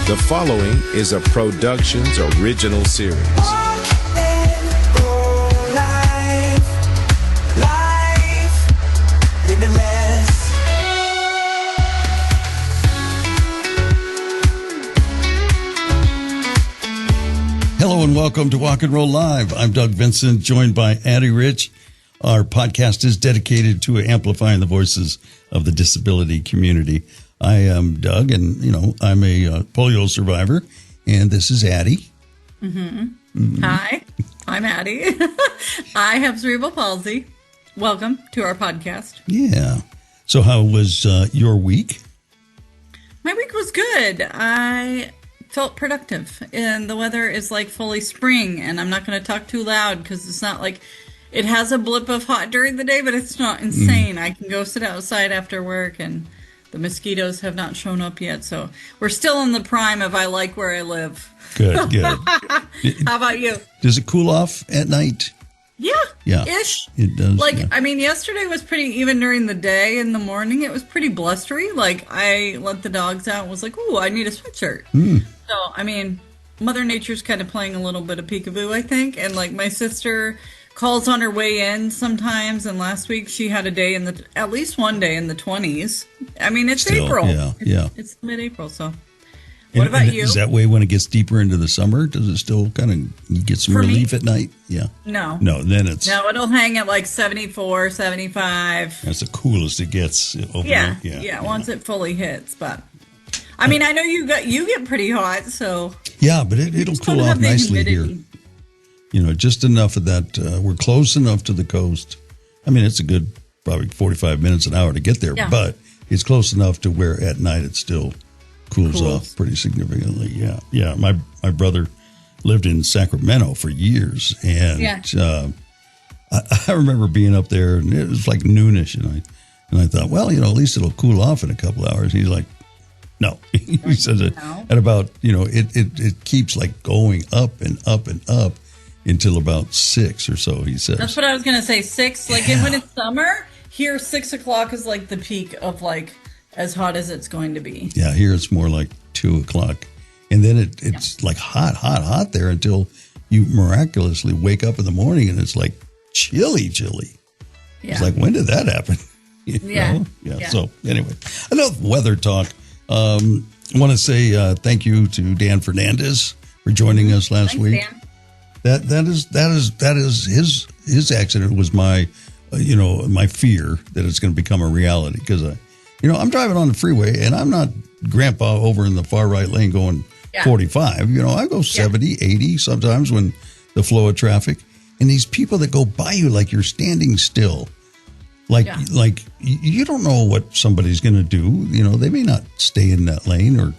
The following is a Productions original series. Hello and welcome to Walk and Roll Live. I'm Doug Vincent, joined by Addie Rich. Our podcast is dedicated to amplifying the voices of the disability community. I am Doug, and, I'm a polio survivor, and this is Addie. Hi, I'm Addie. I have cerebral palsy. Welcome to our podcast. Yeah. So how was your week? My week was good. I felt productive, and the weather is like fully spring, and I'm not going to talk too loud because it's not like it has a blip of hot during the day, but it's not insane. I can go sit outside after work, and the mosquitoes have not shown up yet, so we're still in the prime of I like where I live. Good. How about you? Does it cool off at night? Yeah. Ish. It does. Yesterday was pretty even during the day. In the morning, it was pretty blustery. I let the dogs out and was like, ooh, I need a sweatshirt. So, Mother Nature's kind of playing a little bit of peekaboo, I think. And, my sister calls on her way in sometimes. And last week, she had at least one day in the 20s. It's still, April. Yeah. It's mid-April, so. What about you? Is that way when it gets deeper into the summer? Does it still kind of get some relief at night? Yeah. No, then it's... No, it'll hang at 74, 75. That's the coolest it gets over there. Yeah, once it fully hits. But, I know you get pretty hot, so... Yeah, but it'll cool off nicely here. Just enough of that. We're close enough to the coast. it's a good probably 45 minutes, an hour to get there, but it's close enough to where at night it still cools off pretty significantly. Yeah. My brother lived in Sacramento for years, and I remember being up there, and it was like noonish, and I thought, well, at least it'll cool off in a couple hours. He's like, no. He says it at about, it keeps going up and up and up until about 6 or so, he says. That's what I was going to say, 6. And when it's summer, here 6 o'clock is the peak of as hot as it's going to be. Yeah, here it's more like 2 o'clock. And then it's hot there until you miraculously wake up in the morning and it's chilly. Yeah. It's when did that happen? Yeah. So anyway, enough weather talk. I want to say thank you to Dan Fernandez for joining us last week. Dan. That is his accident was my my fear that it's going to become a reality, because I'm driving on the freeway and I'm not grandpa over in the far right lane going 45. I go 70, 80 sometimes when the flow of traffic, and these people that go by you you're standing still. You don't know what somebody's going to do. They may not stay in that lane or,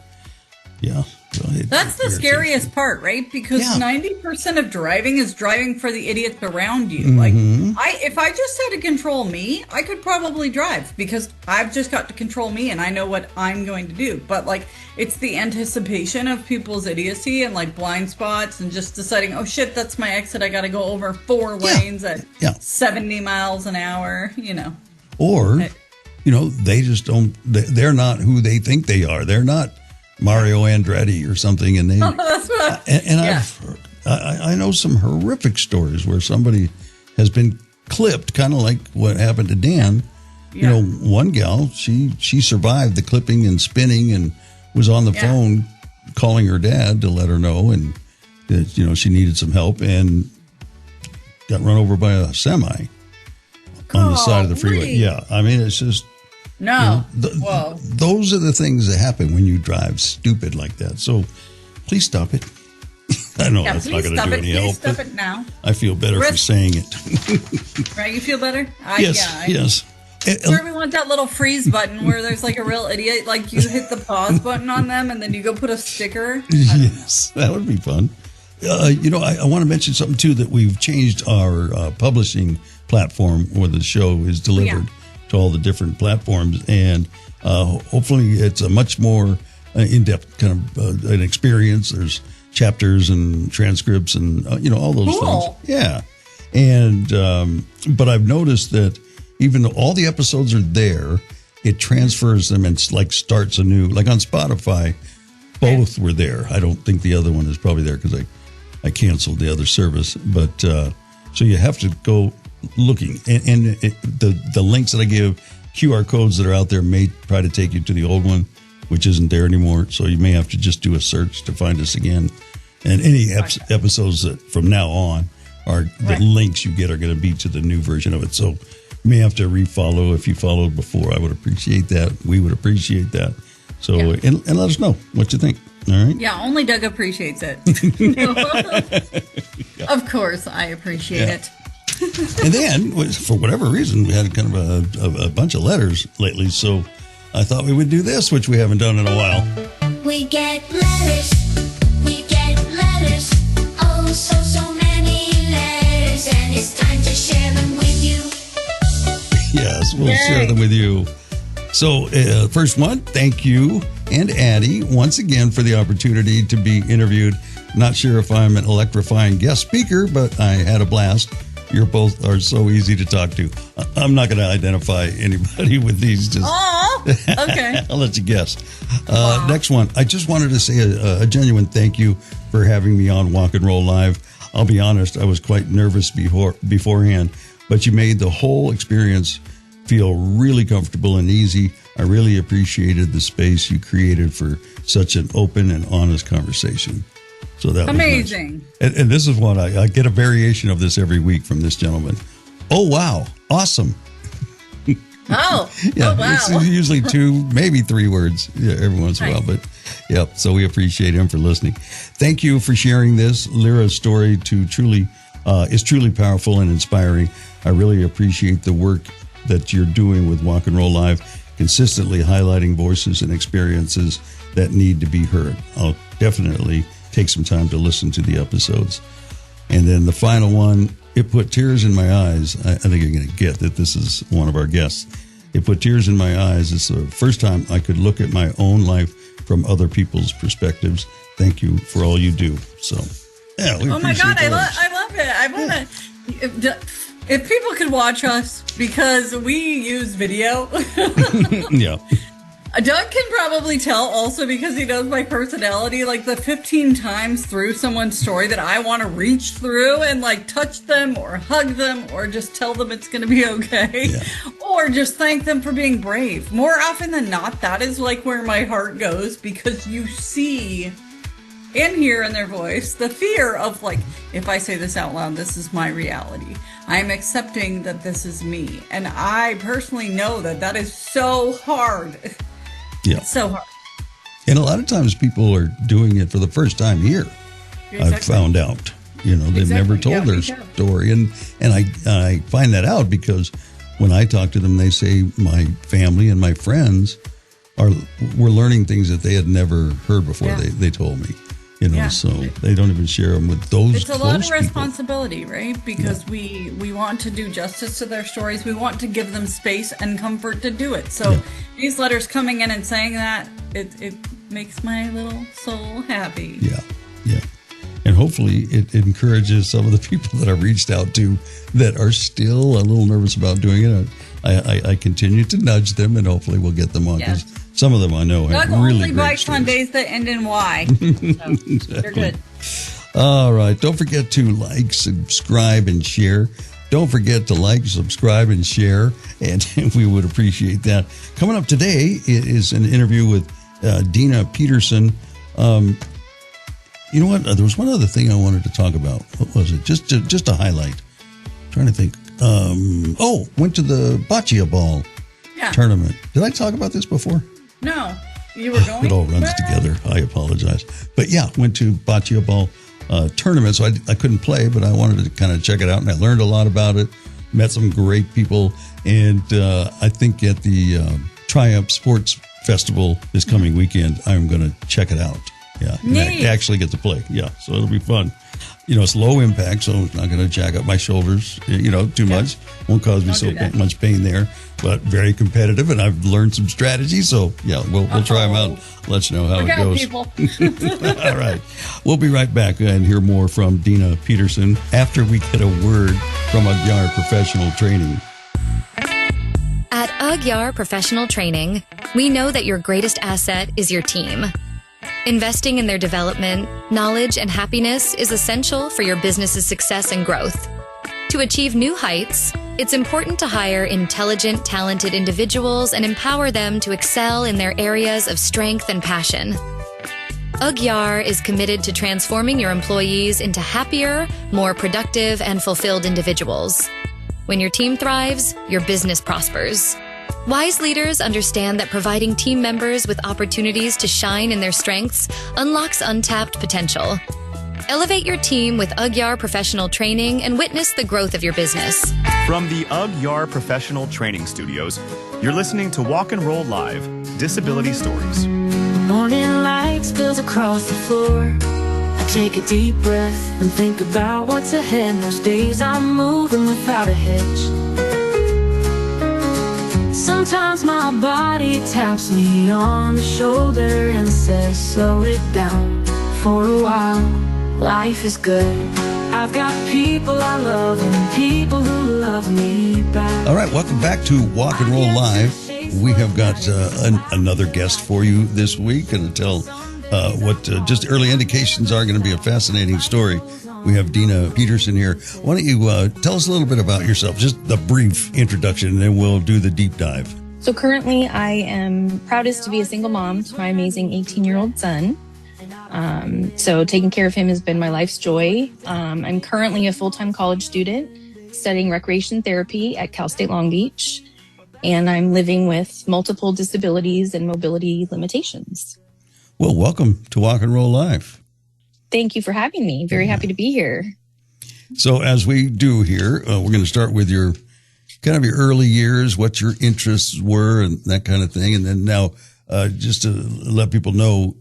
That's the scariest part, right? Because 90% of driving is driving for the idiots around you. If I just had to control me, I could probably drive because I've just got to control me and I know what I'm going to do. But it's the anticipation of people's idiocy and blind spots and just deciding, oh shit, that's my exit. I got to go over 4 lanes at 70 miles an hour, Or, they just don't, they're not who they think they are. They're not Mario Andretti or something, and they that's what, I know some horrific stories where somebody has been clipped, kind of like what happened to Dan. One gal, she survived the clipping and spinning and was on the phone calling her dad to let her know, and that she needed some help, and got run over by a semi on the side of the freeway. Yeah, it's just. No. Those are the things that happen when you drive stupid like that. So please stop it. I know that's not going to do any help. Please stop it now. I feel better for saying it. Right? You feel better? Yes. Where we want that little freeze button where there's a real idiot, you hit the pause button on them and then you go put a sticker. Yes, that would be fun. I want to mention something too, that we've changed our publishing platform where the show is delivered to all the different platforms, and hopefully it's a much more in-depth kind of an experience. There's chapters and transcripts and all those things. Yeah, and but I've noticed that even though all the episodes are there, it transfers them and starts anew. On Spotify, both were there. I don't think the other one is probably there because I canceled the other service. But so you have to go looking. And the links that I give, QR codes that are out there may try to take you to the old one, which isn't there anymore. So you may have to just do a search to find us again. And any episodes that from now on are the links you get are going to be to the new version of it. So you may have to refollow if you followed before. I would appreciate that. We would appreciate that. So, and let us know what you think. All right. Yeah, only Doug appreciates it. Of course, I appreciate it. And then, for whatever reason, we had kind of a bunch of letters lately. So I thought we would do this, which we haven't done in a while. We get letters. We get letters. Oh, so many letters. And it's time to share them with you. Yes, we'll share them with you. So, first one, thank you and Addie once again for the opportunity to be interviewed. Not sure if I'm an electrifying guest speaker, but I had a blast. You both are so easy to talk to. I'm not going to identify anybody with these. Just okay. I'll let you guess. Next one, I just wanted to say a genuine thank you for having me on Walk and Roll Live. I'll be honest, I was quite nervous beforehand, but you made the whole experience feel really comfortable and easy. I really appreciated the space you created for such an open and honest conversation. So that amazing. Was nice. And this is one I get a variation of this every week from this gentleman. Oh wow, awesome. Oh, yeah, oh, wow. It's usually 2, maybe 3 words every once in a while, but yep. So we appreciate him for listening. Thank you for sharing this. Lyra's story is truly powerful and inspiring. I really appreciate the work that you're doing with Walk and Roll Live, consistently highlighting voices and experiences that need to be heard. I'll definitely take some time to listen to the episodes. And then the final one, it put tears in my eyes. I think you're going to get that this is one of our guests. It put tears in my eyes. It's the first time I could look at my own life from other people's perspectives. Thank you for all you do. So, yeah, we oh my God, those. I love it. I want to... If people could watch us, because we use video. Yeah. Doug can probably tell also because he knows my personality, like the 15 times through someone's story that I want to reach through and like touch them or hug them or just tell them it's going to be okay. Or just thank them for being brave. More often than not, that is like where my heart goes because you see and hear in their voice the fear of like, if I say this out loud, this is my reality. I'm accepting that this is me. And I personally know that is so hard. Yeah. It's so hard. And a lot of times people are doing it for the first time here. Exactly. I've found out, they've never told their story. And I find that out because when I talk to them, they say my family and my friends were learning things that they had never heard before. They told me. So they don't even share them with those. It's a lot of responsibility, right? Because we want to do justice to their stories. We want to give them space and comfort to do it. So these letters coming in and saying that, it makes my little soul happy. Yeah, yeah. And hopefully it encourages some of the people that I reached out to that are still a little nervous about doing it. I continue to nudge them, and hopefully we'll get them on. Because some of them I know have Doug really only great bites stories. on days that end in Y. So you're good. All right. Don't forget to like, subscribe, and share. Don't forget to like, subscribe, and share. And we would appreciate that. Coming up today is an interview with Dina Peterson. You know what? There was one other thing I wanted to talk about. What was it? Just a highlight. I'm trying to think. Went to the bocce ball tournament. Did I talk about this before? No. You were going? It all runs together. I apologize. But went to bocce ball tournament. So I couldn't play, but I wanted to kind of check it out. And I learned a lot about it. Met some great people. And I think at the Triumph Sports Festival this coming weekend, I'm going to check it out. Yeah. Neat. I actually get to play. Yeah. So it'll be fun. It's low impact, so it's not going to jack up my shoulders, too much. Won't cause me much pain there, but very competitive, and I've learned some strategies. So, we'll try them out. Let you know how it goes. People. All right. We'll be right back and hear more from Dina Peterson after we get a word from Agyar Professional Training. At Agyar Professional Training, we know that your greatest asset is your team. Investing in their development, knowledge, and happiness is essential for your business's success and growth. To achieve new heights, it's important to hire intelligent, talented individuals and empower them to excel in their areas of strength and passion. Ugyar is committed to transforming your employees into happier, more productive, and fulfilled individuals. When your team thrives, your business prospers. Wise leaders understand that providing team members with opportunities to shine in their strengths unlocks untapped potential. Elevate your team with Ugyar Professional Training and witness the growth of your business. From the Ugyar Professional Training Studios, you're listening to Walk and Roll Live, Disability Stories. Morning light spills across the floor. I take a deep breath and think about what's ahead. Those days I'm moving without a hitch. Sometimes my body taps me on the shoulder and says, slow it down for a while. Life is good. I've got people I love and people who love me back. All right, welcome back to Walk and Roll Live. We have got another guest for you this week, and to tell what just early indications are going to be a fascinating story. We have Dina Peterson here. Why don't you tell us a little bit about yourself, just the brief introduction, and then we'll do the deep dive. So currently I am proudest to be a single mom to my amazing 18-year-old son. So taking care of him has been my life's joy. I'm currently a full-time college student studying recreation therapy at Cal State Long Beach, and I'm living with multiple disabilities and mobility limitations. Well, welcome to Walk and Roll Live. Thank you for having me. Very happy to be here. So as we do here, we're going to start with your kind of your early years, what your interests were and that kind of thing. And then now, just to let people know,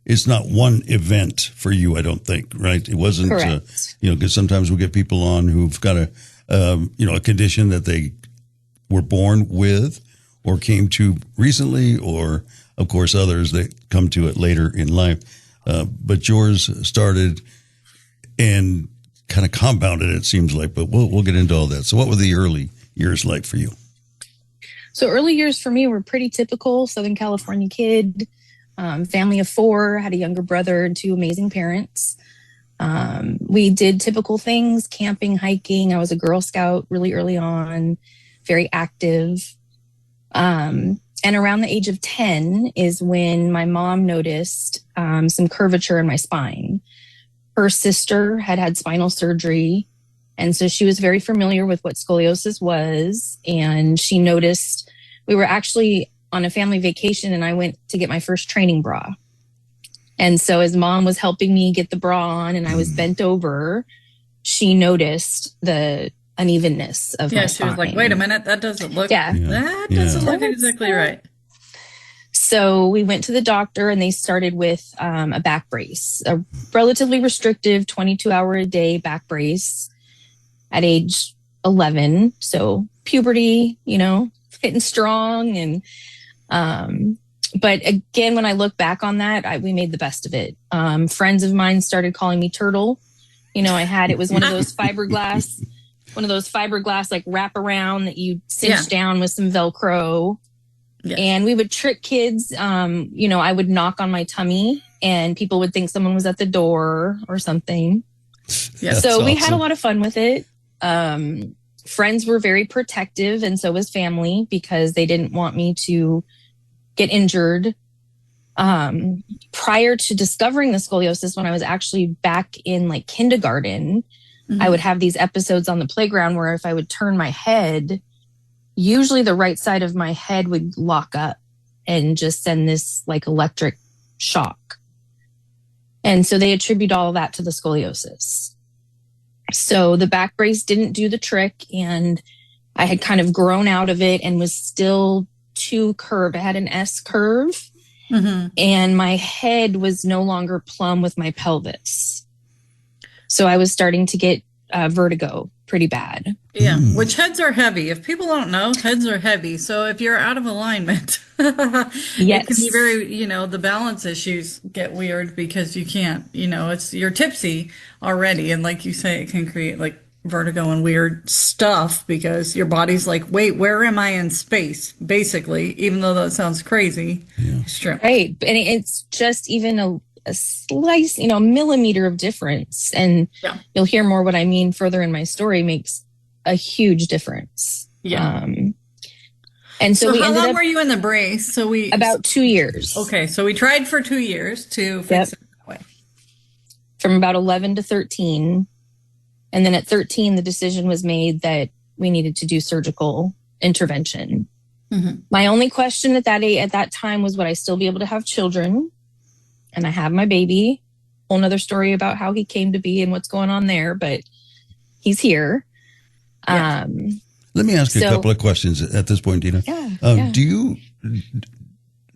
it's not one event for you, I don't think, right? It wasn't, because sometimes we get people on who've got a condition that they were born with or came to recently, or of course others that come to it later in life. But yours started and kind of compounded, it seems like, but we'll get into all that. So what were the early years like for you? So early years for me were pretty typical Southern California kid, family of 4, had a younger brother and 2 amazing parents. We did typical things, camping, hiking. I was a Girl Scout really early on, very active. And around the age of 10 is when my mom noticed some curvature in my spine. Her sister had spinal surgery, and so she was very familiar with what scoliosis was, and she noticed we were actually on a family vacation, and I went to get my first training bra. And so as mom was helping me get the bra on and I was bent over, she noticed the unevenness of my spine. Yeah, she was like, wait a minute, that doesn't look, that doesn't look exactly right. So we went to the doctor and they started with a back brace, a relatively restrictive 22-hour-a-day back brace at age 11. So puberty, hitting strong. And but again, when I look back on that, we made the best of it. Friends of mine started calling me Turtle. It was one of those fiberglass like wrap around that you cinch down with some Velcro. Yeah. And we would trick kids. I would knock on my tummy and people would think someone was at the door or something. Yeah. So we had a lot of fun with it. Friends were very protective, and so was family, because they didn't want me to get injured. Prior to discovering the scoliosis, when I was actually back in kindergarten, I would have these episodes on the playground where if I would turn my head, usually the right side of my head would lock up and just send this electric shock. And so they attribute all of that to the scoliosis. So the back brace didn't do the trick, and I had kind of grown out of it and was still too curved. I had an S curve, and my head was no longer plumb with my pelvis. So I was starting to get vertigo pretty bad. Yeah, which heads are heavy. If people don't know, heads are heavy. So if you're out of alignment, it can be very, the balance issues get weird because you can't, you're tipsy already. And like you say, it can create vertigo and weird stuff because your body's like, wait, where am I in space? Basically, even though that sounds crazy, it's true. Right. And it's just even a slice, a millimeter of difference. And you'll hear more what I mean further in my story makes a huge difference. Yeah. And so how long were you in the brace? About 2 years. Okay. So we tried for 2 years to fix it that way. From about 11 to 13. And then at 13, the decision was made that we needed to do surgical intervention. Mm-hmm. My only question at that time was, would I still be able to have children? And I have my baby. Whole nother story about how he came to be and what's going on there, but he's here. Yeah. Let me ask you a couple of questions at this point, Dina. Yeah.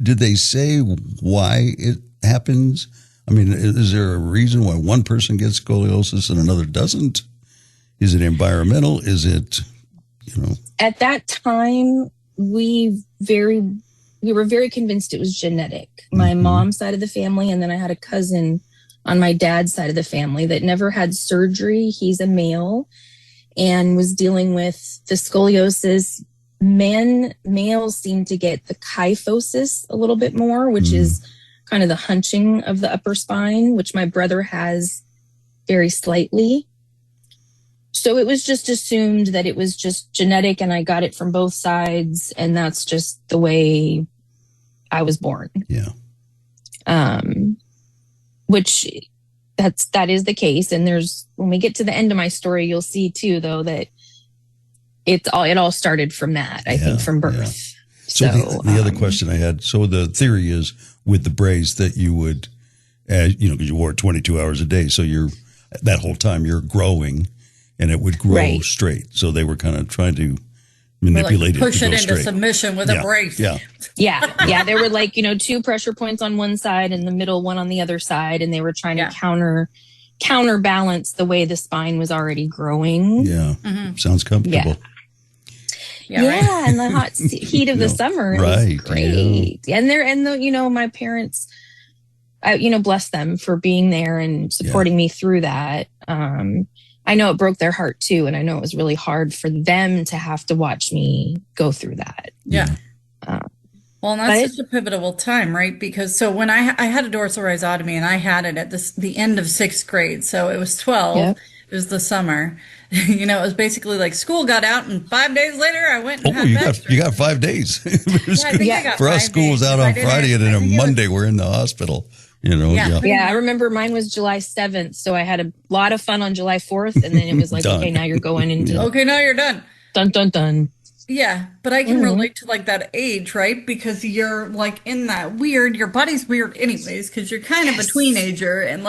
Did they say why it happens? I mean, is there a reason why one person gets scoliosis and another doesn't? Is it environmental? Is it, At that time, we were very convinced it was genetic. My mom's side of the family, and then I had a cousin on my dad's side of the family that never had surgery. He's a male and was dealing with the scoliosis. Males seem to get the kyphosis a little bit more, which is kind of the hunching of the upper spine, which my brother has very slightly. So it was just assumed that it was just genetic and I got it from both sides. And that's just the way I was born. Yeah. Which that is the case. And when we get to the end of my story, you'll see too, though, that it all started from that, I think, from birth. Yeah. So the other question I had, so the theory is with the brace that you would, because you wore it 22 hours a day. So that whole time you're growing and it would grow straight. So they were kind of trying to manipulate push it to go into straight. Submission with a brace. Yeah. There were 2 pressure points on one side and the middle one on the other side. And they were trying to counterbalance the way the spine was already growing. Yeah. Mm-hmm. Sounds comfortable. Yeah. And the hot heat of the summer is great. Yeah. And my parents, bless them for being there and supporting me through that. I know it broke their heart too. And I know it was really hard for them to have to watch me go through that. Yeah. Well, and that's such a pivotal time, right? Because when I had a dorsal rhizotomy and I had it at the end of 6th grade. So it was 12. Yep. It was the summer. It was basically like school got out and 5 days later I went and had you got 5 days. I got for us, school was out on Friday and then on Monday we're in the hospital. I remember mine was July 7th. So I had a lot of fun on July 4th. And then it was like, okay, now you're going into. Okay, now you're done. Dun, dun, dun. Yeah. But I can relate to that age, right? Because you're in that your body's weird anyways, because you're kind of a teenager and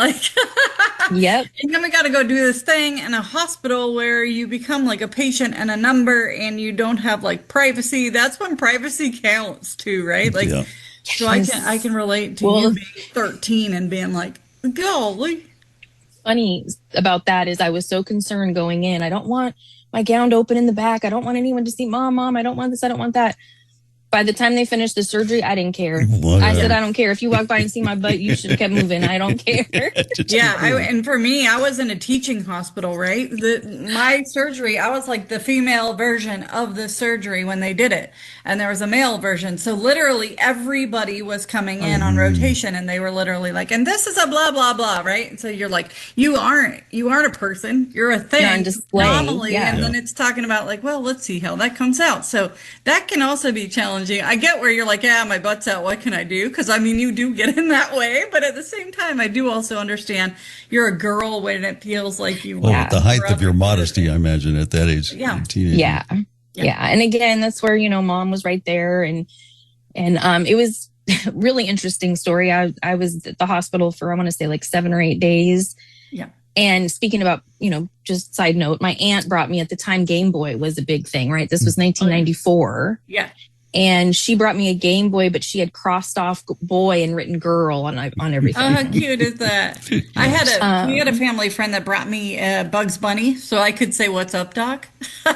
yep. And then we got to go do this thing in a hospital where you become a patient and a number and you don't have privacy. That's when privacy counts too, right? So I can relate to you being 13 and being like, golly. Funny about that is I was so concerned going in. I don't want my gown to open in the back. I don't want anyone to see mom. I don't want this. I don't want that. By the time they finished the surgery, I didn't care. I said, I don't care. If you walk by and see my butt, you should have kept moving. I don't care. And for me, I was in a teaching hospital, right? My surgery, I was the female version of the surgery when they did it. And there was a male version. So literally everybody was coming in on rotation and they were literally and this is a blah, blah, blah, right? And so you're you aren't a person. You're a thing. You're on display. Anomaly. And then it's talking about let's see how that comes out. So that can also be challenging. I get where you're my butt's out. What can I do? Because you do get in that way. But at the same time, I do also understand you're a girl when it feels like you. Well, the height of your modesty, I imagine, at that age. Yeah. Yeah. And again, that's where, mom was right there. And it was a really interesting story. I was at the hospital for, I want to say 7 or 8 days. Yeah. And speaking about, just side note, my aunt brought me at the time, Game Boy was a big thing, right? This was 1994. Yeah. And she brought me a Game Boy, but she had crossed off boy and written girl on everything. Oh, how cute is that? We had a family friend that brought me Bugs Bunny, so I could say, "What's up, Doc?" Oh,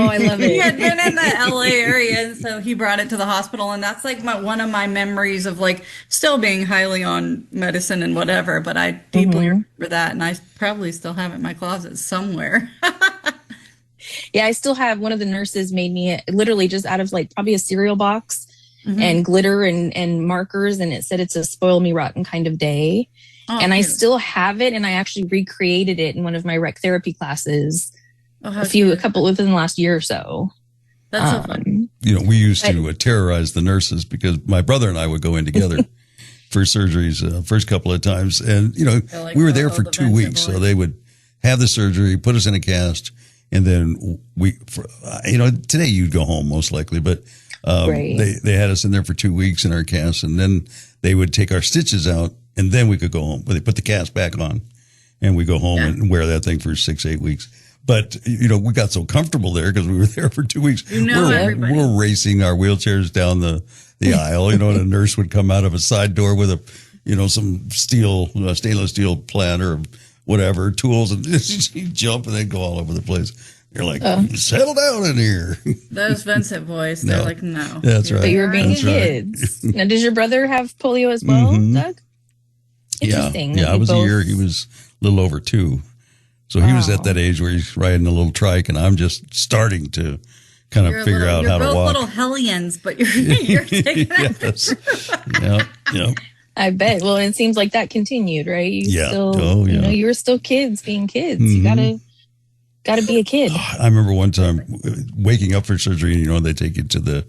I love it. He had been in the LA area, and so he brought it to the hospital, and that's one of my memories of still being highly on medicine and whatever. But I deeply remember that, and I probably still have it in my closet somewhere. Yeah, I still have. One of the nurses made me literally just out of probably a cereal box and glitter and markers. And it said it's a spoil me rotten kind of day. and I still have it. And I actually recreated it in one of my rec therapy classes a couple within the last year or so. That's so fun. We used to terrorize the nurses because my brother and I would go in together for surgeries first couple of times. And, we were there for 2 weeks. So they would have the surgery, put us in a cast. And then today you'd go home most likely, but they had us in there for 2 weeks in our cast. And then they would take our stitches out and then we could go home. But they put the cast back on and we go home and wear that thing for 6-8 weeks. But, we got so comfortable there because we were there for 2 weeks. We're racing our wheelchairs down the aisle, and a nurse would come out of a side door with some stainless steel plant or whatever, tools, and she'd jump and they'd go all over the place. You're like, settle down in here. Those Vincent boys, they're like, no. That's right. But you're being kids. Now, does your brother have polio as well, Doug? Interesting. Yeah, I was a year. He was a little over 2. So he was at that age where he's riding a little trike, and I'm just starting to kind of figure out how to walk. You're both little hellions, but you're taking it. Yeah. I bet. Well, it seems like that continued, right? You were still kids being kids. Mm-hmm. You gotta be a kid. I remember one time waking up for surgery, and they take you to the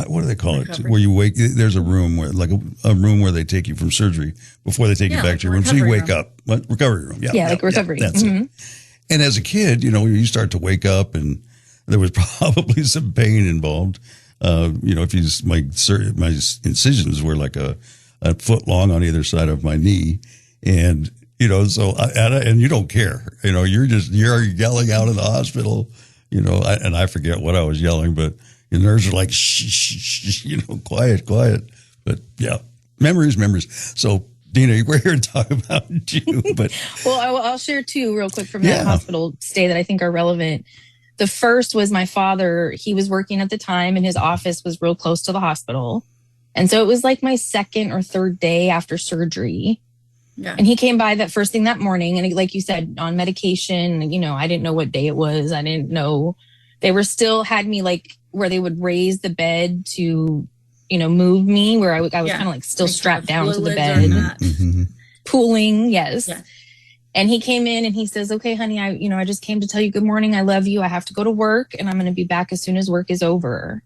what do they call it? Where you wake? There's a room where, like a room where they take you from surgery before they take you back to your room. So you wake up, recovery room. Like recovery. That's it. And as a kid, you start to wake up, and there was probably some pain involved. If my incisions were like a foot long on either side of my knee, and and you don't care. You're yelling out in the hospital. And I forget what I was yelling, but. The nurses are like, shh, quiet. But yeah, memories. So, Dina, we're here to talk about you. But well, I'll share 2 real quick from that hospital stay that I think are relevant. The first was my father. He was working at the time, and his office was real close to the hospital. And so it was like my 2nd or 3rd day after surgery. Yeah. And he came by that first thing that morning, and like you said, on medication. I didn't know what day it was. I didn't know. They were still had me like where they would raise the bed to, move me, where I was kind of like still strapped down to the bed, pooling. Yes. Yeah. And he came in and he says, okay, honey, I just came to tell you good morning. I love you. I have to go to work, and I'm going to be back as soon as work is over.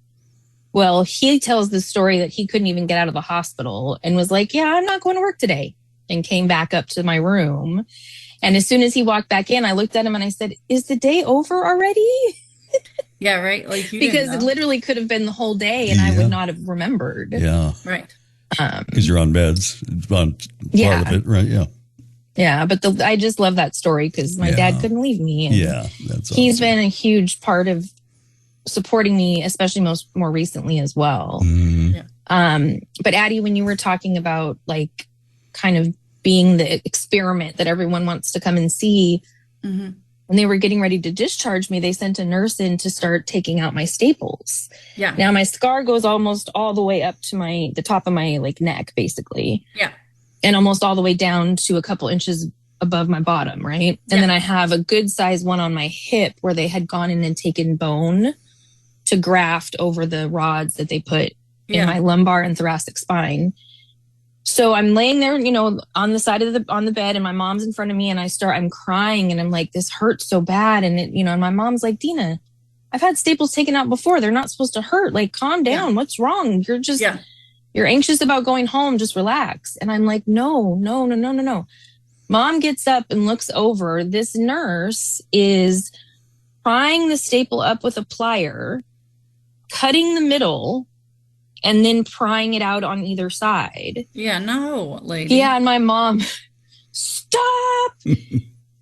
Well, he tells the story that he couldn't even get out of the hospital and was like, yeah, I'm not going to work today, and came back up to my room. And as soon as he walked back in, I looked at him and I said, is the day over already? Yeah, right. Like because it literally could have been the whole day, and I would not have remembered. Yeah, right. Because you're on meds, on part of it, right? Yeah, yeah. But I just love that story because my dad couldn't leave me. And he's been a huge part of supporting me, especially more recently as well. Mm-hmm. Yeah. But Addie, when you were talking about like kind of being the experiment that everyone wants to come and see. Mm-hmm. When they were getting ready to discharge me, they sent a nurse in to start taking out my staples. Yeah. Now my scar goes almost all the way up to the top of my like neck, basically. Yeah. And almost all the way down to a couple inches above my bottom, right? And then I have a good size one on my hip where they had gone in and taken bone to graft over the rods that they put in my lumbar and thoracic spine. So I'm laying there, on the side of on the bed, and my mom's in front of me, and I'm crying, and I'm like, this hurts so bad. And and my mom's like, Dina, I've had staples taken out before. They're not supposed to hurt. Like, calm down. Yeah. What's wrong? You're just, you're anxious about going home. Just relax. And I'm like, no. Mom gets up and looks over. This nurse is prying the staple up with a plier, cutting the middle, and then prying it out on either side. Yeah, no, lady. Yeah, and my mom, stop!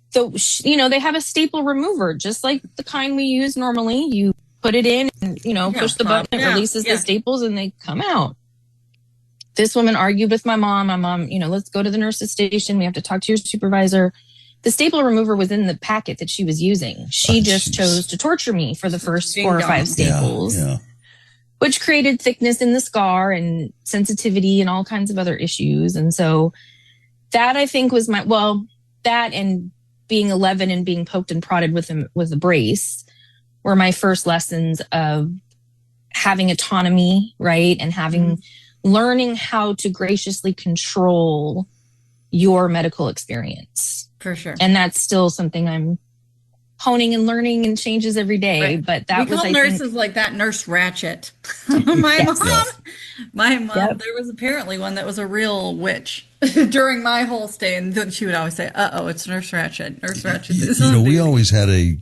So, they have a staple remover, just like the kind we use normally. You put it in and, push the button, it releases the staples, and they come out. This woman argued with my mom. My mom, let's go to the nurse's station. We have to talk to your supervisor. The staple remover was in the packet that she was using. She just chose to torture me for the first 4 or 5 staples. Yeah. Which created thickness in the scar and sensitivity and all kinds of other issues. And so that I think was that and being 11 and being poked and prodded with a brace were my first lessons of having autonomy, right? And learning how to graciously control your medical experience. For sure. And that's still something I'm honing and learning, and changes every day. Right. But that we was, call I nurses think, like that, Nurse Ratchet. My mom, Yep. there was apparently one that was a real witch during my whole stay. And then she would always say, it's Nurse Ratchet. Nurse Ratchet. We always had a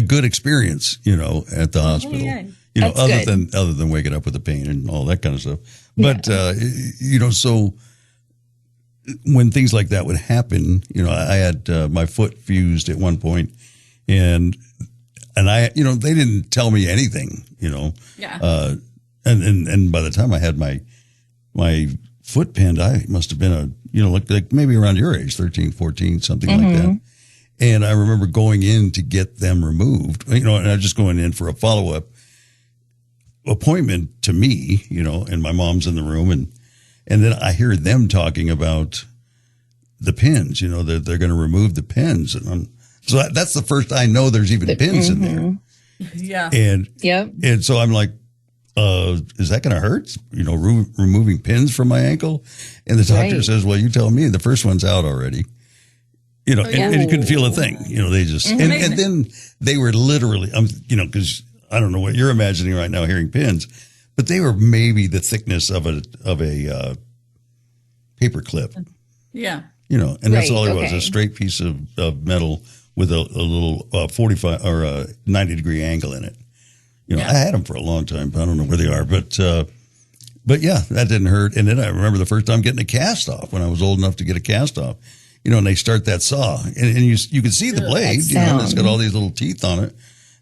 good experience, at the hospital. Yeah. Other than waking up with the pain and all that kind of stuff. But, so when things like that would happen, I had my foot fused at one point, and I, they didn't tell me anything, Yeah. And by the time I had my foot pinned, I must have been like maybe around your age, 13, 14, something like that. And I remember going in to get them removed, and I was just going in for a follow-up appointment to me, and my mom's in the room, and then I hear them talking about the pins, that they're going to remove the pins. And so that's the first I know there's even pins in there. Yeah. And so I'm like, is that going to hurt? Removing pins from my ankle? And the doctor says, well, you tell me, the first one's out already. And you couldn't feel a thing. They just, and then they were literally, because I don't know what you're imagining right now hearing pins, but they were maybe the thickness of a paper clip. Yeah. And that's all it was, a straight piece of metal with a little 45 or a 90-degree angle in it. I had them for a long time, but I don't know where they are. But yeah, that didn't hurt. And then I remember the first time getting a cast off when I was old enough to get a cast off. And they start that saw, and you can see the blade. And it's got all these little teeth on it.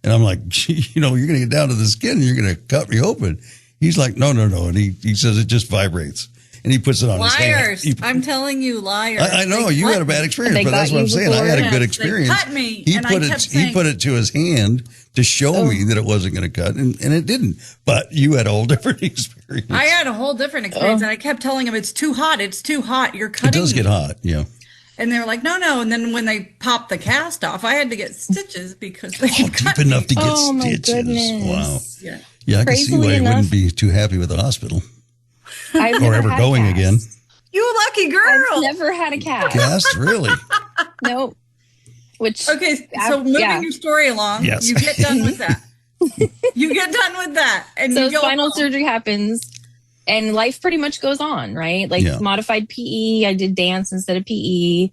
And I'm like, you're going to get down to the skin and you're going to cut me open. He's like, no. And he says it just vibrates. And he puts it on his hand. Liars. I'm telling you, liars. I know you had a bad experience, but that's what I'm saying. I had a good experience. They cut me. He put it to his hand to show me that it wasn't going to cut, and it didn't. But you had a whole different experience. I had a whole different experience, and I kept telling him, it's too hot. It's too hot. You're cutting me. It does get hot, yeah. And they were like, no. And then when they popped the cast off, I had to get stitches because they cut deep enough to get my stitches. Goodness. Wow. Yeah, I can see why you wouldn't be too happy with the hospital. Or ever going again. You lucky girl. I've never had a cast. Cast, really? Nope. Okay, so moving your story along, yes. You get done with that. And so spinal surgery happens, and life pretty much goes on, right? Like modified PE. I did dance instead of PE.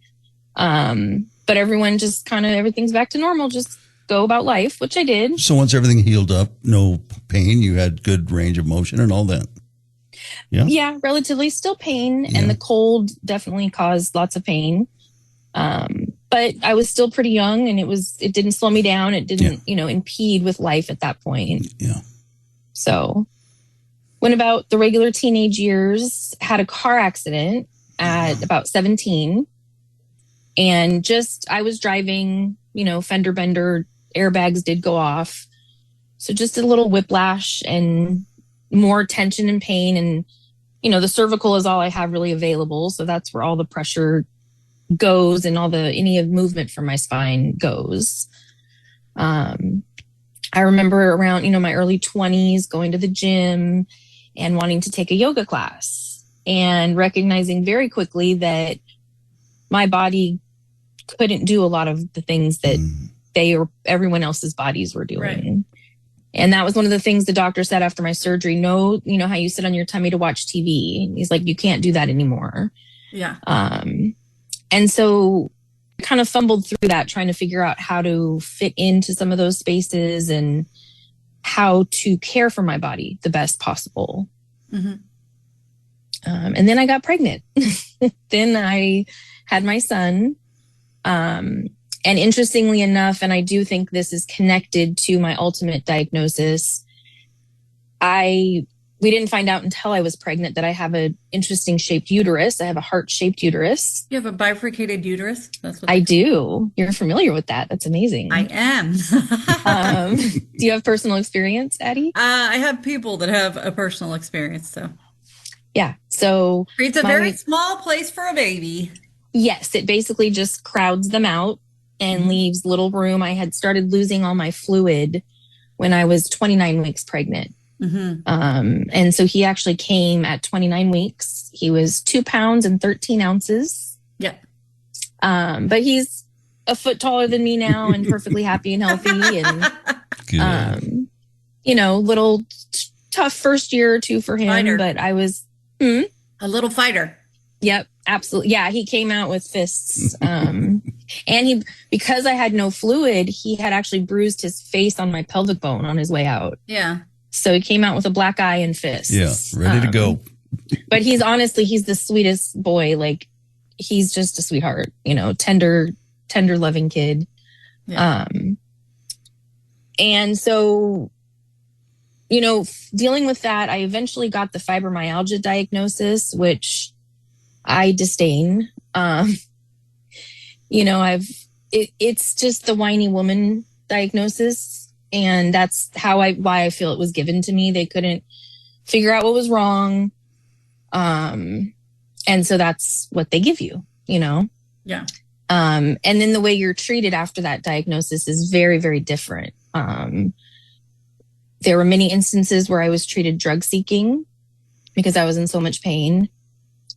But everyone just kind of, everything's back to normal. Just go about life, which I did. So once everything healed up, no pain, you had good range of motion and all that. Yeah, relatively still pain, and the cold definitely caused lots of pain. But I was still pretty young, and it didn't slow me down. It didn't, impede with life at that point. Yeah. So went about the regular teenage years, had a car accident at about 17, and I was driving, fender bender, airbags did go off. So just a little whiplash and more tension and pain, and the cervical is all I have really available, so that's where all the pressure goes and any of movement from my spine goes. I remember around my early 20s going to the gym and wanting to take a yoga class, and recognizing very quickly that my body couldn't do a lot of the things that everyone else's bodies were doing. Right. And that was one of the things the doctor said after my surgery. No, how you sit on your tummy to watch TV. He's like, you can't do that anymore. Yeah. And so I kind of fumbled through that, trying to figure out how to fit into some of those spaces and how to care for my body the best possible. Mm-hmm. And then I got pregnant. Then I had my son. And interestingly enough, and I do think this is connected to my ultimate diagnosis, we didn't find out until I was pregnant that I have an interesting shaped uterus. I have a heart-shaped uterus. You have a bifurcated uterus? That's what I do. You're familiar with that. That's amazing. I am. Do you have personal experience, Addie? I have people that have a personal experience, so. Yeah. So it's a very small place for a baby. Yes. It basically just crowds them out and leaves little room. I had started losing all my fluid when I was 29 weeks pregnant. Mm-hmm. And so he actually came at 29 weeks. He was 2 pounds and 13 ounces. Yeah. But he's a foot taller than me now and perfectly happy and healthy. And, little tough first year or two for him. Fighter. But I was a little fighter. Yep, absolutely. Yeah, he came out with fists. And because I had no fluid, he had actually bruised his face on my pelvic bone on his way out. Yeah. So he came out with a black eye and fists. Yeah, ready to go. But he's the sweetest boy. Like, he's just a sweetheart, tender, loving kid. Yeah. And so, dealing with that, I eventually got the fibromyalgia diagnosis, which I disdain. It's just the whiny woman diagnosis. And that's why I feel it was given to me. They couldn't figure out what was wrong. And so that's what they give you, Yeah. And then the way you're treated after that diagnosis is very, very different. There were many instances where I was treated drug seeking because I was in so much pain.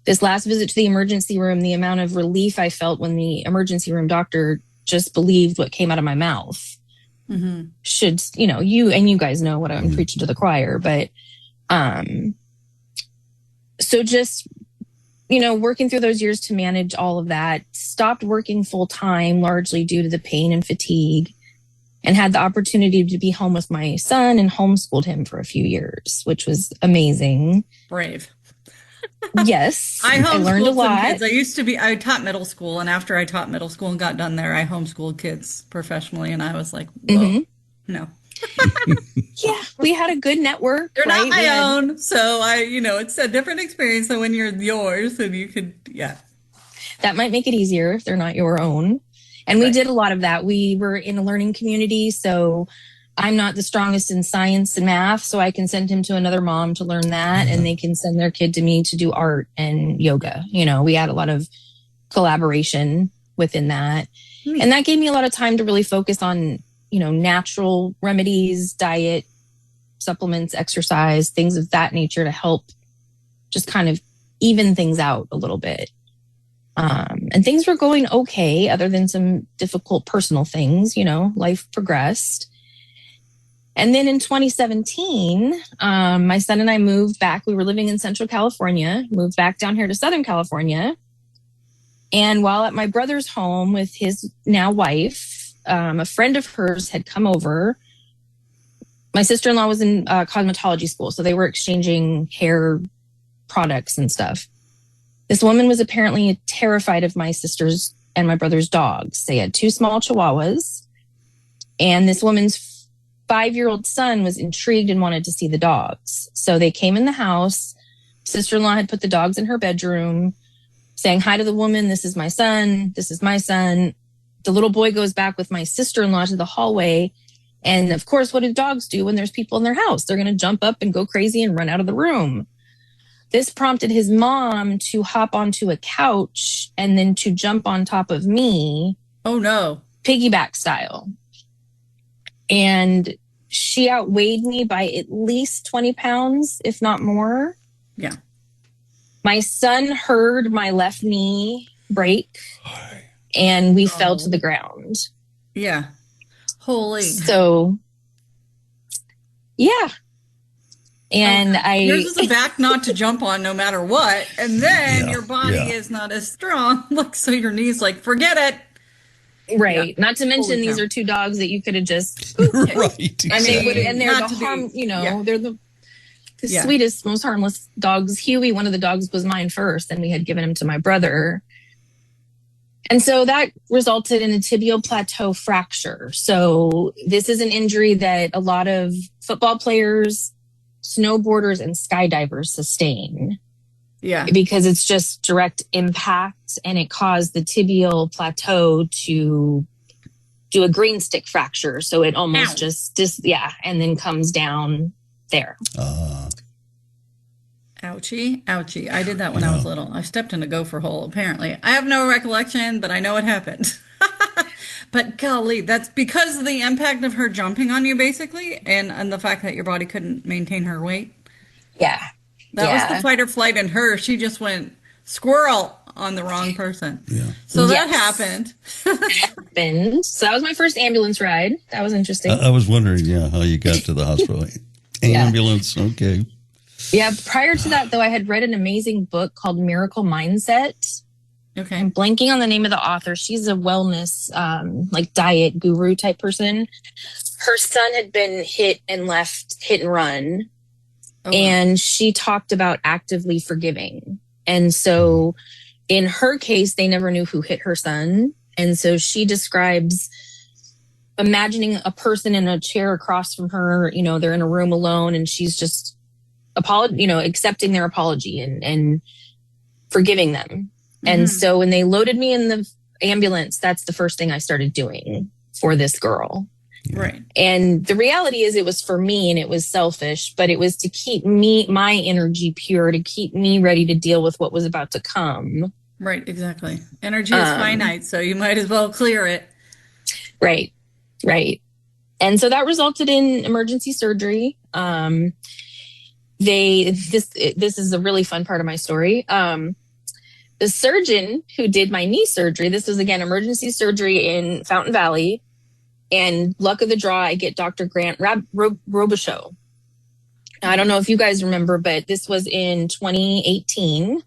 This last visit to the emergency room, the amount of relief I felt when the emergency room doctor just believed what came out of my mouth. Mm-hmm. You guys know what I'm preaching to the choir, but, so just, working through those years to manage all of that, stopped working full time, largely due to the pain and fatigue, and had the opportunity to be home with my son and homeschooled him for a few years, which was amazing. Brave. Yes. I learned a lot. Kids. I taught middle school, and after I taught middle school and got done there, I homeschooled kids professionally, and I was like, whoa, no. Yeah, we had a good network. They're not my own, so it's a different experience than when you're yours, and you could, That might make it easier if they're not your own. And we did a lot of that. We were in a learning community, so I'm not the strongest in science and math, so I can send him to another mom to learn that, and they can send their kid to me to do art and yoga. We had a lot of collaboration within that. And that gave me a lot of time to really focus on, natural remedies, diet, supplements, exercise, things of that nature to help just kind of even things out a little bit. And things were going okay, other than some difficult personal things, life progressed. And then in 2017, my son and I moved back. We were living in Central California, moved back down here to Southern California. And while at my brother's home with his now wife, a friend of hers had come over. My sister-in-law was in cosmetology school, so they were exchanging hair products and stuff. This woman was apparently terrified of my sister's and my brother's dogs. They had 2 small chihuahuas, and this woman's 5-year-old son was intrigued and wanted to see the dogs. So they came in the house. Sister-in-law had put the dogs in her bedroom, saying hi to the woman. This is my son. This is my son. The little boy goes back with my sister-in-law to the hallway. And of course, what do dogs do when there's people in their house? They're going to jump up and go crazy and run out of the room. This prompted his mom to hop onto a couch and then to jump on top of me. Oh, no. Piggyback style. And she outweighed me by at least 20 pounds, if not more. Yeah. My son heard my left knee break, and we fell to the ground. Yeah. Holy. So, yeah. And yours is a back not to jump on no matter what. And then your body is not as strong. Look, so your knee's like, forget it. Right. Yeah. Not to mention these are 2 dogs that you could have just right. Exactly. And they're the harm, they're the sweetest, most harmless dogs. Huey, one of the dogs, was mine first, and we had given him to my brother. And so that resulted in a tibial plateau fracture. So this is an injury that a lot of football players, snowboarders, and skydivers sustain. Yeah. Because it's just direct impact, and it caused the tibial plateau to do a green stick fracture. So it almost and then comes down there. Ouchie, ouchie. I did that when I was little. I stepped in a gopher hole, apparently. I have no recollection, but I know it happened. But golly, that's because of the impact of her jumping on you, basically, and the fact that your body couldn't maintain her weight. Yeah. That was the fight or flight in her. She just went squirrel on the wrong person. Yeah. So that happened. So that was my first ambulance ride. That was interesting. I was wondering, how you got to the hospital. Ambulance, okay. Yeah, prior to that, though, I had read an amazing book called Miracle Mindset. Okay. I'm blanking on the name of the author. She's a wellness, diet guru type person. Her son had been hit and run. Oh, and she talked about actively forgiving. And so in her case, they never knew who hit her son. And so she describes imagining a person in a chair across from her, they're in a room alone and she's just accepting their apology and forgiving them. Mm-hmm. And so when they loaded me in the ambulance, that's the first thing I started doing for this girl. Right. And the reality is it was for me and it was selfish, but it was to keep my energy pure, to keep me ready to deal with what was about to come. Right. Exactly. Energy is finite, so you might as well clear it. Right. Right. And so that resulted in emergency surgery. This is a really fun part of my story. The surgeon who did my knee surgery, this was again emergency surgery in Fountain Valley. And luck of the draw, I get Dr. Grant Robichaud. I don't know if you guys remember, but this was in 2018.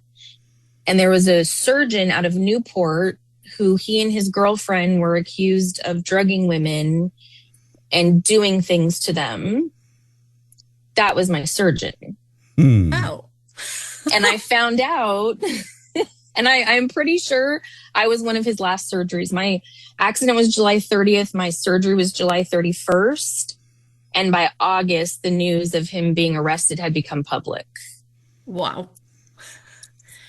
And there was a surgeon out of Newport who he and his girlfriend were accused of drugging women and doing things to them. That was my surgeon. Oh. And I found out, and I'm pretty sure I was one of his last surgeries. My accident was July 30th. My surgery was July 31st. And by August, the news of him being arrested had become public. Wow.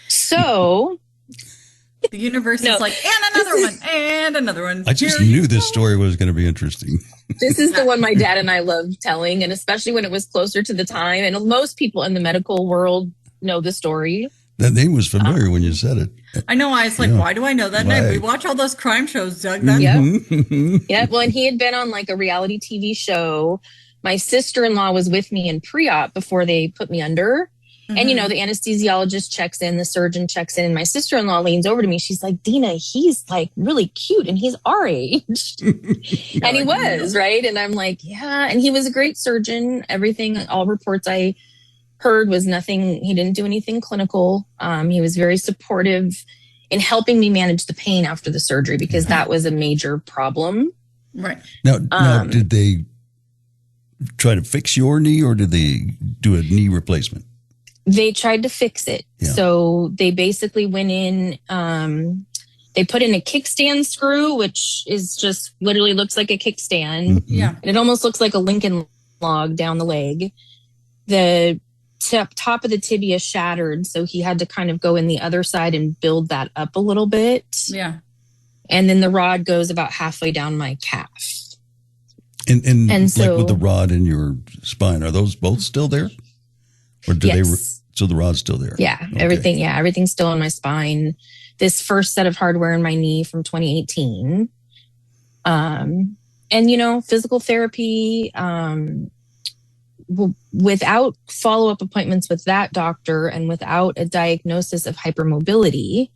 So the universe is like, and another one, and another one. I just knew this story was going to be interesting. This is the one my dad and I loved telling, and especially when it was closer to the time. And most people in the medical world know the story. That name was familiar when you said it. I know. I was like, why do I know that name? We watch all those crime shows, Doug. Yeah. Well, and he had been on like a reality TV show. My sister-in-law was with me in pre-op before they put me under. Mm-hmm. And, the anesthesiologist checks in, the surgeon checks in, and my sister-in-law leans over to me. She's like, Dina, he's like really cute and he's our age. And he was, right? And I'm like, yeah. And he was a great surgeon. Everything, all reports I heard was nothing. He didn't do anything clinical. He was very supportive in helping me manage the pain after the surgery because that was a major problem. Right. Now, did they try to fix your knee or did they do a knee replacement? They tried to fix it. Yeah. So they basically went in, they put in a kickstand screw, which is just literally looks like a kickstand. Mm-hmm. Yeah. And it almost looks like a Lincoln log down the leg. The top of the tibia shattered. So he had to kind of go in the other side and build that up a little bit. Yeah. And then the rod goes about halfway down my calf. And so, like with the rod in your spine, are those both still there? Or do so the rod's still there? Yeah, okay. Everything's still in my spine. This first set of hardware in my knee from 2018. And, physical therapy, without follow-up appointments with that doctor and without a diagnosis of hypermobility,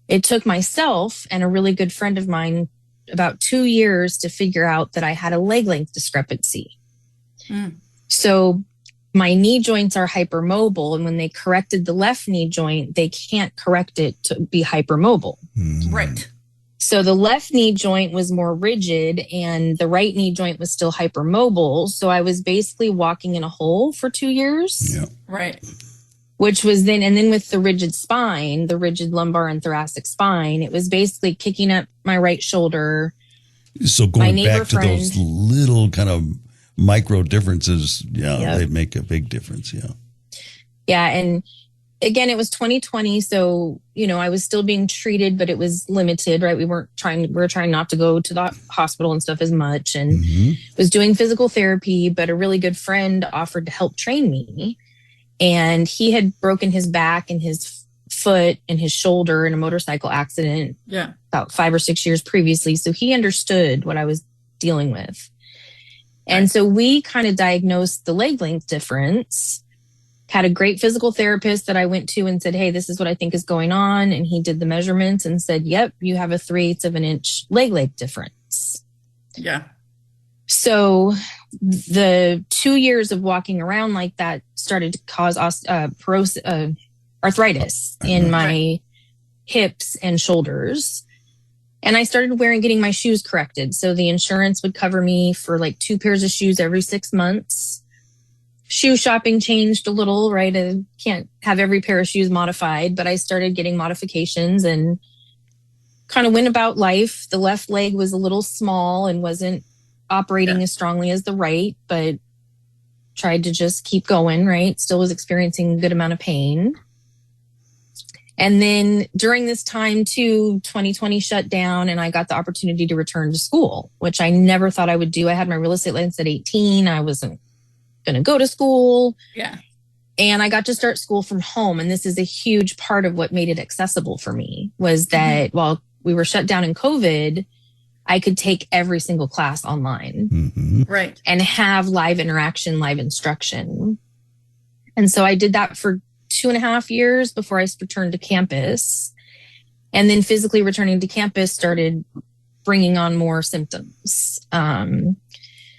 it took myself and a really good friend of mine about 2 years to figure out that I had a leg length discrepancy. So my knee joints are hypermobile, and when they corrected the left knee joint, they can't correct it to be hypermobile. Right. So the left knee joint was more rigid and the right knee joint was still hypermobile. So I was basically walking in a hole for 2 years. Yeah. Right. Which was then with the rigid spine, the rigid lumbar and thoracic spine, it was basically kicking up my right shoulder. So going back to those little kind of micro differences, they make a big difference. Yeah. Yeah. And again, it was 2020. So, I was still being treated, but it was limited, right? We were trying not to go to the hospital and stuff as much, and was doing physical therapy, but a really good friend offered to help train me. And he had broken his back and his foot and his shoulder in a motorcycle accident about 5 or 6 years previously. So he understood what I was dealing with. And so we kind of diagnosed the leg length difference. Had a great physical therapist that I went to and said, hey, this is what I think is going on. And he did the measurements and said, yep, you have a 3/8 of an inch leg length difference. Yeah. So the 2 years of walking around like that started to cause arthritis in my hips and shoulders. And I started getting my shoes corrected. So the insurance would cover me for like 2 pairs of shoes every 6 months. Shoe shopping changed a little, right? I can't have every pair of shoes modified, but I started getting modifications and kind of went about life. The left leg was a little small and wasn't operating as strongly as the right, but tried to just keep going, right? Still was experiencing a good amount of pain. And then during this time too, 2020 shut down and I got the opportunity to return to school, which I never thought I would do. I had my real estate license at 18. I wasn't going to go to school. Yeah. And I got to start school from home. And this is a huge part of what made it accessible for me was that while we were shut down in COVID, I could take every single class online. Right. And have live interaction, live instruction. And so I did that for 2.5 years before I returned to campus. And then physically returning to campus started bringing on more symptoms.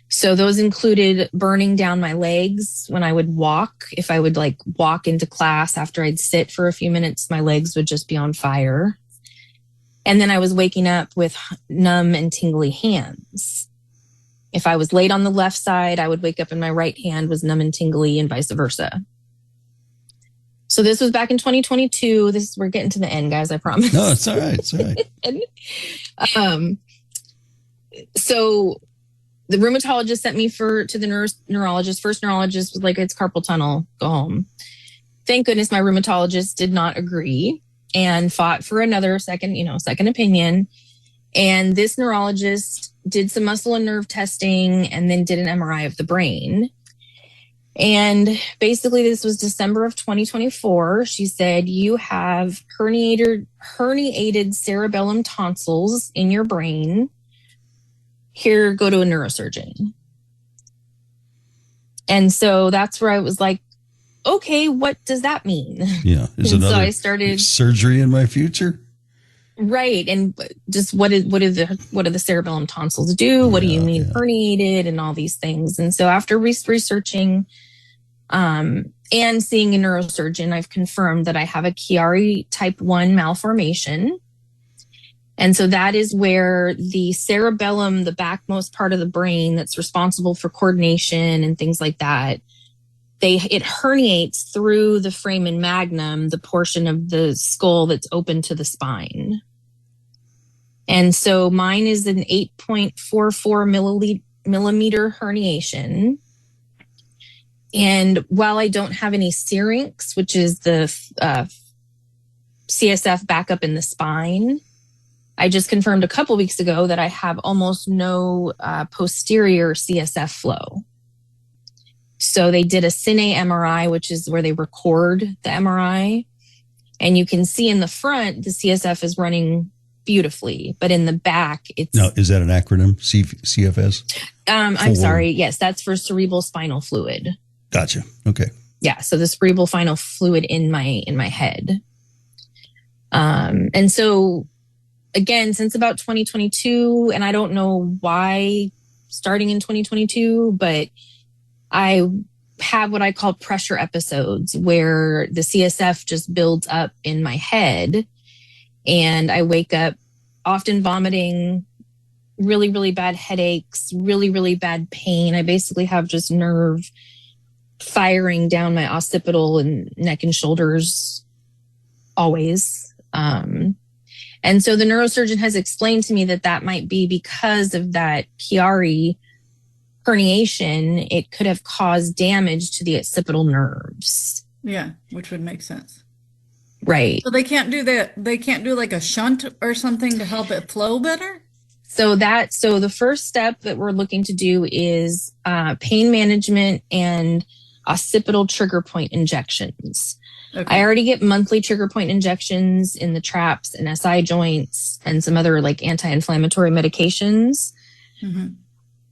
So those included burning down my legs when I would walk. If I would like walk into class after I'd sit for a few minutes, my legs would just be on fire. And then I was waking up with numb and tingly hands. If I was laid on the left side, I would wake up and my right hand was numb and tingly and vice versa. So this was back in 2022. We're getting to the end, guys, I promise. No, it's all right. It's all right. So the rheumatologist sent me to the neurologist. First neurologist was like, it's carpal tunnel, go home. Thank goodness my rheumatologist did not agree and fought for another second opinion. And this neurologist did some muscle and nerve testing and then did an MRI of the brain. And basically this was December of 2024. She said, you have herniated cerebellum tonsils in your brain. Here, go to a neurosurgeon. And so that's where I was like, okay, what does that mean? Yeah. Is and another so I started surgery in my future? Right. And just what do the cerebellum tonsils do? What do you mean herniated and all these things? And so after researching and seeing a neurosurgeon, I've confirmed that I have a Chiari type 1 malformation. And so that is where the cerebellum, the backmost part of the brain that's responsible for coordination and things like that, it herniates through the foramen magnum, the portion of the skull that's open to the spine. And so mine is an 8.44 millimeter herniation. And while I don't have any syrinx, which is the CSF back up in the spine, I just confirmed a couple weeks ago that I have almost no posterior CSF flow. So they did a Cine MRI, which is where they record the MRI. And you can see in the front, the CSF is running beautifully, but in the back, it's... Now, is that an acronym, CFS? I'm sorry. Yes, that's for cerebral spinal fluid. Gotcha. Okay. Yeah, so the cerebral spinal fluid in my head. And so, again, since about 2022, and I don't know why starting in 2022, but I have what I call pressure episodes where the CSF just builds up in my head and I wake up often vomiting, really, really bad headaches, really, really bad pain. I basically have just nerve firing down my occipital and neck and shoulders always. And so the neurosurgeon has explained to me that might be because of that Chiari herniation. It could have caused damage to the occipital nerves. Yeah, which would make sense. Right. So they can't do that. They can't do like a shunt or something to help it flow better? So the first step that we're looking to do is pain management and occipital trigger point injections. Okay. I already get monthly trigger point injections in the traps and SI joints and some other like anti-inflammatory medications. Mm-hmm.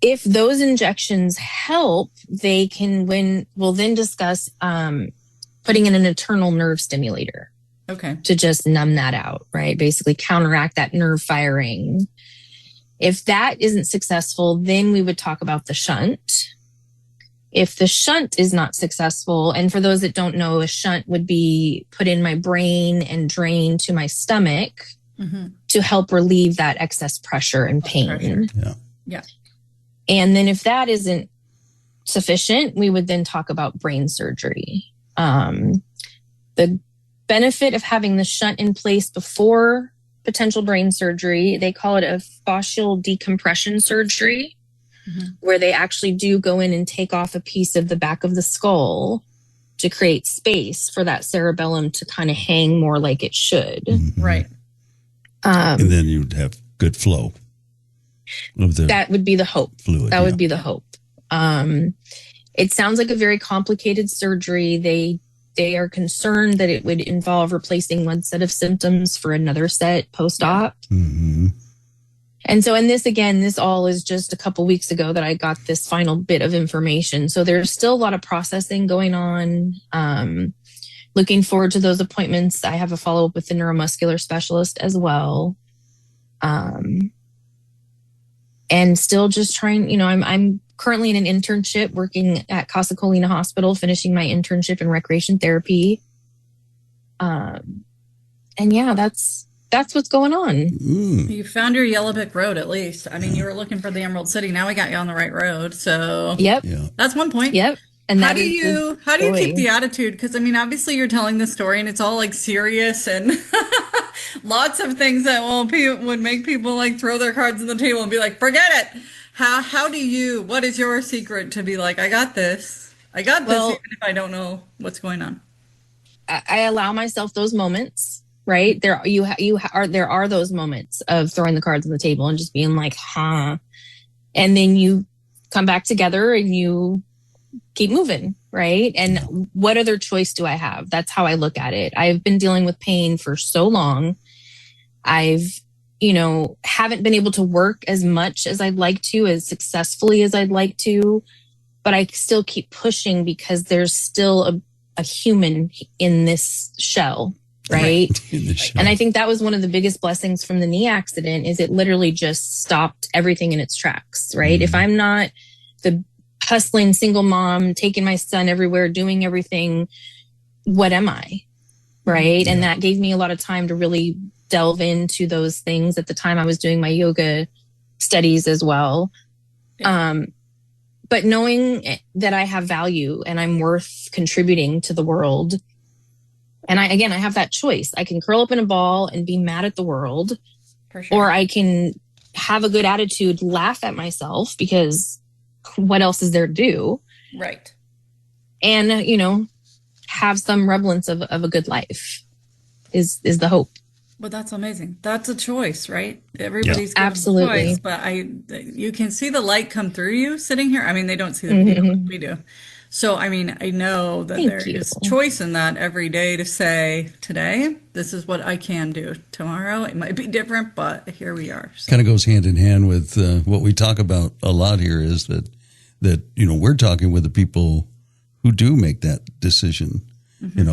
If those injections help, we'll then discuss putting in an internal nerve stimulator. Okay. To just numb that out, right? Basically counteract that nerve firing. If that isn't successful, then we would talk about the shunt. If the shunt is not successful, and for those that don't know, a shunt would be put in my brain and drain to my stomach to help relieve that excess pressure and pain. Yeah. And then if that isn't sufficient, we would then talk about brain surgery. The benefit of having the shunt in place before potential brain surgery, they call it a fascial decompression surgery, where they actually do go in and take off a piece of the back of the skull to create space for that cerebellum to kind of hang more like it should. Right. And then you'd have good flow. That would be the hope. Fluid, that would be the hope. It sounds like a very complicated surgery. They are concerned that it would involve replacing one set of symptoms for another set post-op. And so this all is just a couple weeks ago that I got this final bit of information. So there's still a lot of processing going on. Looking forward to those appointments. I have a follow-up with the neuromuscular specialist as well. And still just trying, I'm currently in an internship working at Casa Colina Hospital, finishing my internship in recreation therapy. And yeah, that's what's going on. You found your Yellow Brick Road, at least. I mean, you were looking for the Emerald City. Now we got you on the right road. So that's one point. Yep. And how do you keep the attitude? Because I mean, obviously you're telling the story and it's all like serious and lots of things that would make people like throw their cards on the table and be like, forget it. What is your secret to be like, I got this even if I don't know what's going on? I allow myself those moments, right? There are those moments of throwing the cards on the table and just being like, and then you come back together and you keep moving, right? And what other choice do I have? That's how I look at it. I've been dealing with pain for so long. I've haven't been able to work as much as I'd like to, as successfully as I'd like to, but I still keep pushing because there's still a human in this shell, right? And I think that was one of the biggest blessings from the knee accident is it literally just stopped everything in its tracks, right? If I'm not the hustling single mom, taking my son everywhere, doing everything, what am I? Right. And that gave me a lot of time to really delve into those things. At the time I was doing my yoga studies as well. But knowing that I have value and I'm worth contributing to the world. And I have that choice. I can curl up in a ball and be mad at the world, or I can have a good attitude, laugh at myself because what else is there to do? Right. And, have some semblance of a good life is the hope. Well, that's amazing. That's a choice, right? Everybody's got absolutely a choice, but you can see the light come through you sitting here. I mean, they don't see the video like we do. So, I mean, I know that there is choice in that every day to say, today, this is what I can do. Tomorrow, it might be different, but here we are. So. Kind of goes hand in hand with what we talk about a lot here is that we're talking with the people who do make that decision, and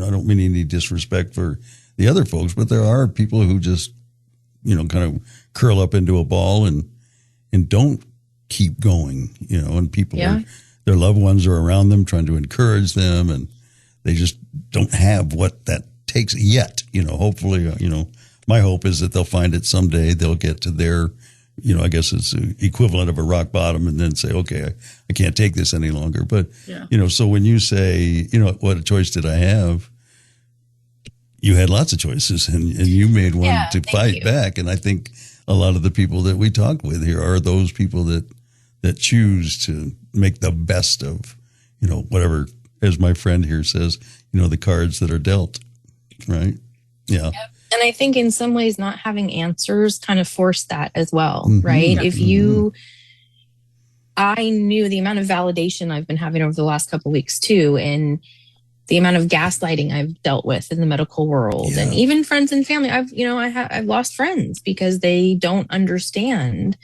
I don't mean any disrespect for the other folks, but there are people who just, kind of curl up into a ball and don't keep going, and people their loved ones are around them trying to encourage them, and they just don't have what that takes yet. Hopefully, my hope is that they'll find it someday. They'll get to their, I guess it's the equivalent of a rock bottom, and then say, okay, I can't take this any longer. But, so when you say, what a choice did I have? You had lots of choices, and you made one to fight back. And I think a lot of the people that we talk with here are those people that choose to make the best of, whatever, as my friend here says, the cards that are dealt, right? Yeah. Yep. And I think in some ways not having answers kind of forced that as well, right? If I knew the amount of validation I've been having over the last couple of weeks too, and the amount of gaslighting I've dealt with in the medical world, and even friends and family. I've lost friends because they don't understand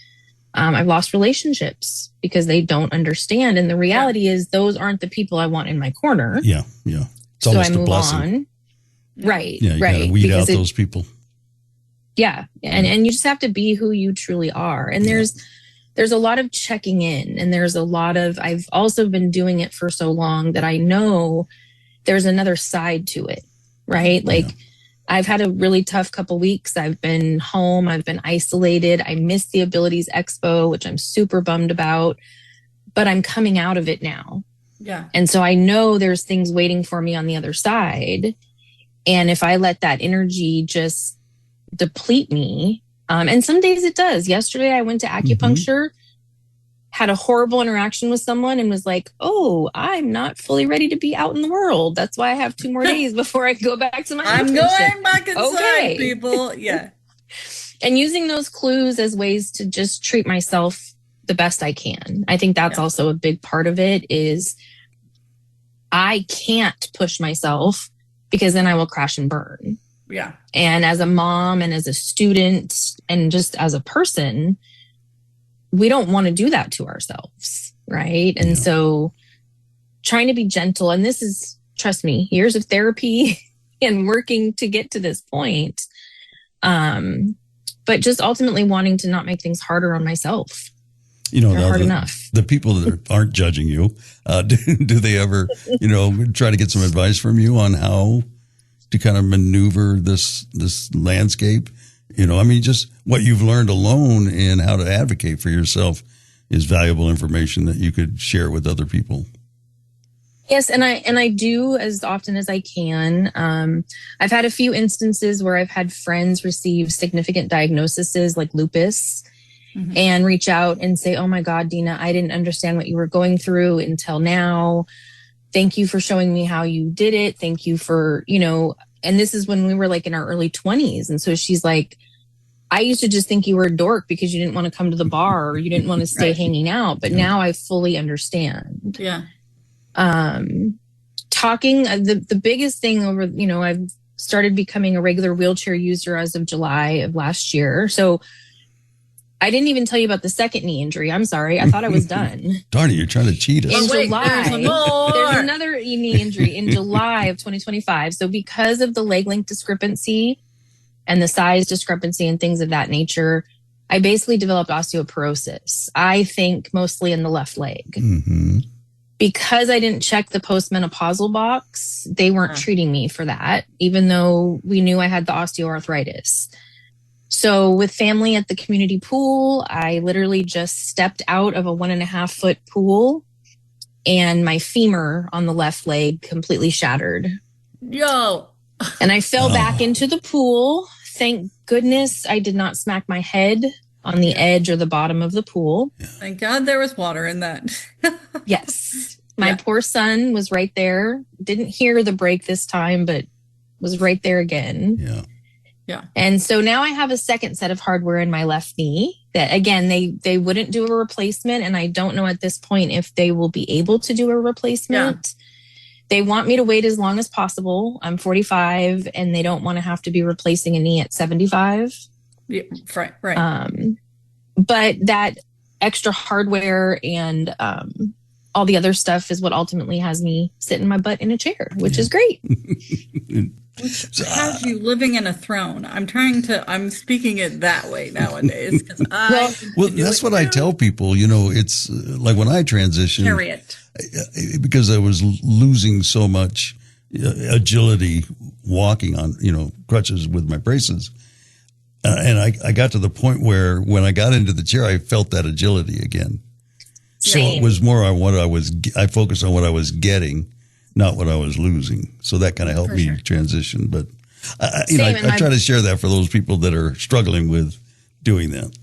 I've lost relationships because they don't understand. And the reality is those aren't the people I want in my corner. Yeah. Yeah. It's almost a blessing. On. Right. Yeah. You right. gotta weed out those people. Yeah. And you just have to be who you truly are. And there's a lot of checking in, and there's a lot of, I've also been doing it for so long that I know there's another side to it. Right. Like, I've had a really tough couple weeks. I've been home. I've been isolated. I missed the Abilities Expo, which I'm super bummed about, but I'm coming out of it now. Yeah. And so I know there's things waiting for me on the other side. And if I let that energy just deplete me, and some days it does. Yesterday I went to acupuncture, had a horrible interaction with someone, and was like, oh, I'm not fully ready to be out in the world. That's why I have 2 more days before I go back to my I'm going back inside, people. Yeah. And using those clues as ways to just treat myself the best I can. I think that's also a big part of it is I can't push myself because then I will crash and burn. Yeah. And as a mom and as a student and just as a person, we don't want to do that to ourselves, right? And so trying to be gentle, and this is, trust me, years of therapy and working to get to this point. But just ultimately wanting to not make things harder on myself. You know, hard enough. The people that aren't judging you, do they ever, try to get some advice from you on how to kind of maneuver this landscape? Just what you've learned alone and how to advocate for yourself is valuable information that you could share with other people. Yes, and I do as often as I can. I've had a few instances where I've had friends receive significant diagnoses like lupus and reach out and say, oh my God, Dina, I didn't understand what you were going through until now. Thank you for showing me how you did it. Thank you for, and this is when we were like in our early 20s. And so she's like, I used to just think you were a dork because you didn't want to come to the bar or you didn't want to stay hanging out. But now I fully understand. Yeah. Talking, the biggest thing over, I've started becoming a regular wheelchair user as of July of last year. So I didn't even tell you about the second knee injury. I'm sorry. I thought I was done. Darn it, you're trying to cheat us. In July, there's another knee injury in July of 2025. So because of the leg length discrepancy and the size discrepancy and things of that nature, I basically developed osteoporosis. I think mostly in the left leg. Because I didn't check the postmenopausal box, they weren't treating me for that, even though we knew I had the osteoarthritis. So with family at the community pool, I literally just stepped out of a 1.5 foot pool and my femur on the left leg completely shattered. Yo. And I fell back into the pool. Thank goodness I did not smack my head on the edge or the bottom of the pool. Thank God there was water in that. Yes. My poor son was right there. Didn't hear the break this time, but was right there again. Yeah. Yeah. And so now I have a second set of hardware in my left knee that, again, they wouldn't do a replacement. And I don't know at this point if they will be able to do a replacement. Yeah. They want me to wait as long as possible. I'm 45 and they don't want to have to be replacing a knee at 75. Yeah, right. But that extra hardware and all the other stuff is what ultimately has me sitting my butt in a chair, which is great. Which has you living in a throne. I'm speaking it that way nowadays. Well, that's what I tell people. It's like when I transitioned, because I was losing so much agility walking on, crutches with my braces. And I got to the point where when I got into the chair, I felt that agility again. So it was more on I focused on what I was getting, not what I was losing. So that kind of helped me transition. But I try to share that for those people that are struggling with doing that.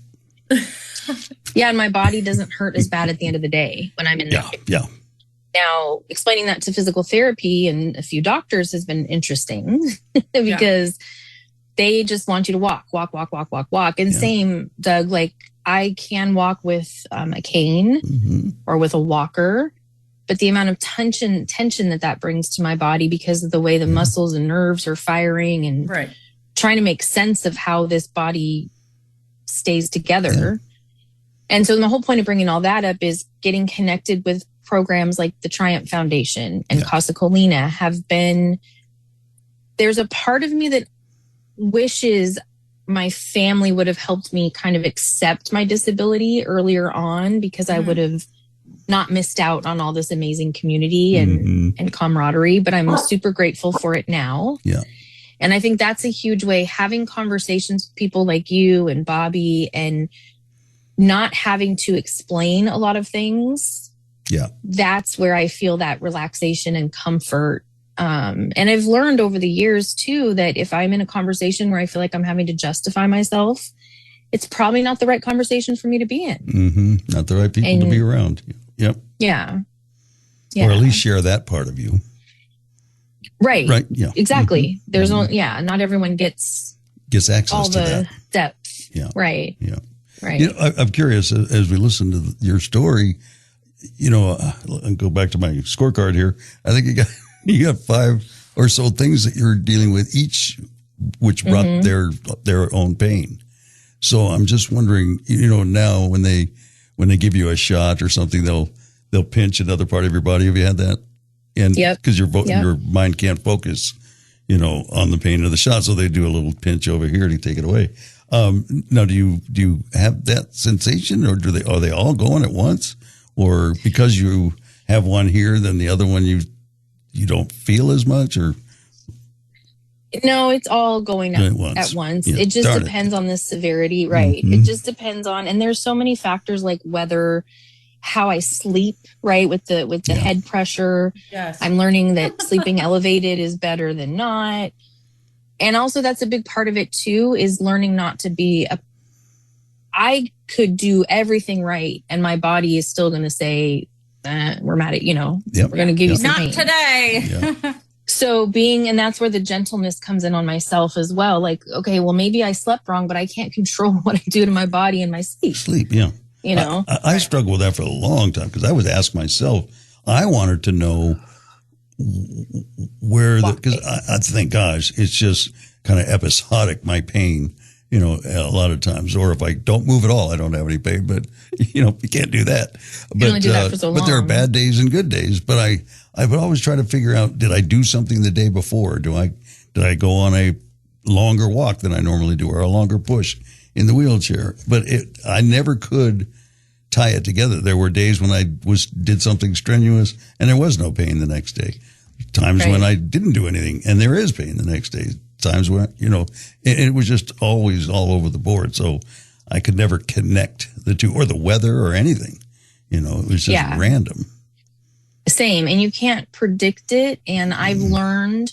Yeah. And my body doesn't hurt as bad at the end of the day when I'm in there. Yeah. Now, explaining that to physical therapy and a few doctors has been interesting because they just want you to walk. And same, Doug, like I can walk with a cane or with a walker, but the amount of tension that brings to my body because of the way the muscles and nerves are firing and trying to make sense of how this body stays together And so the whole point of bringing all that up is getting connected with programs like the Triumph Foundation and Casa Colina have been, there's a part of me that wishes my family would have helped me kind of accept my disability earlier on, because I would have not missed out on all this amazing community and camaraderie, but I'm super grateful for it now. Yeah. And I think that's a huge way, having conversations with people like you and Bobby and not having to explain a lot of things. Yeah. That's where I feel that relaxation and comfort. And I've learned over the years too, that if I'm in a conversation where I feel like I'm having to justify myself, it's probably not the right conversation for me to be in. Not the right people to be around. Yep. Yeah. Or at least share that part of you. Right. Right. Yeah. Exactly. There's not everyone gets access all to the that depth. Yeah. Right. Yeah. Right. You know, I'm curious, as we listen to your story, you know, and go back to my scorecard here. I think you got 5 or so things that you're dealing with, each which brought their own pain. So I'm just wondering, you know, now when they give you a shot or something, they'll pinch another part of your body. Have you had that? And because your mind can't focus, you know, on the pain of the shot, so they do a little pinch over here to take it away. Now, do you have that sensation, or are they all going at once, or because you have one here, then the other one you don't feel as much, or? No, it's all going at once. Yeah. It just depends on the severity, right? It just depends on, and there's so many factors like weather, how I sleep, right? With the head pressure. Yes. I'm learning that sleeping elevated is better than not. And also that's a big part of it too, is learning not to be I could do everything right, and my body is still going to say, we're mad at, you know, we're going to give you some pain. Not today. Yeah. So and that's where the gentleness comes in on myself as well. Like, okay, well, maybe I slept wrong, but I can't control what I do to my body in my sleep. Yeah. You know, I struggled with that for a long time, because I would ask myself, I wanted to know where because I think, gosh, it's just kind of episodic, my pain, you know, a lot of times. Or if I don't move at all, I don't have any pain, but you know, you can't do that. You only do that for so long. But there are bad days and good days. But I would always try to figure out, did I do something the day before? Did I go on a longer walk than I normally do, or a longer push in the wheelchair? But I never could tie it together. There were days when I did something strenuous and there was no pain the next day. Times when I didn't do anything and there is pain the next day. Times when, you know, it was just always all over the board. So I could never connect the two, or the weather or anything. You know, it was just random. Same. And you can't predict it. And I've learned,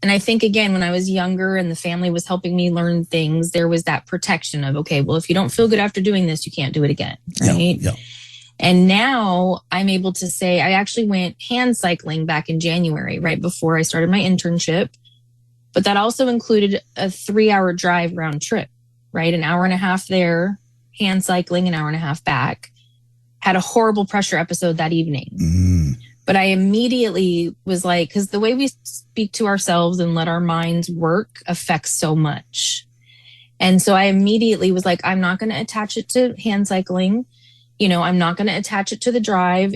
and I think, again, when I was younger and the family was helping me learn things, there was that protection of, okay, well, if you don't feel good after doing this, you can't do it again. Right. Yeah. And now I'm able to say, I actually went hand cycling back in January, right before I started my internship. But that also included a 3-hour drive round trip, right? An hour and a half there, hand cycling, an hour and a half back. Had a horrible pressure episode that evening. But I immediately was like, because the way we speak to ourselves and let our minds work affects so much. And so I immediately was like, I'm not going to attach it to hand cycling. You know, I'm not going to attach it to the drive.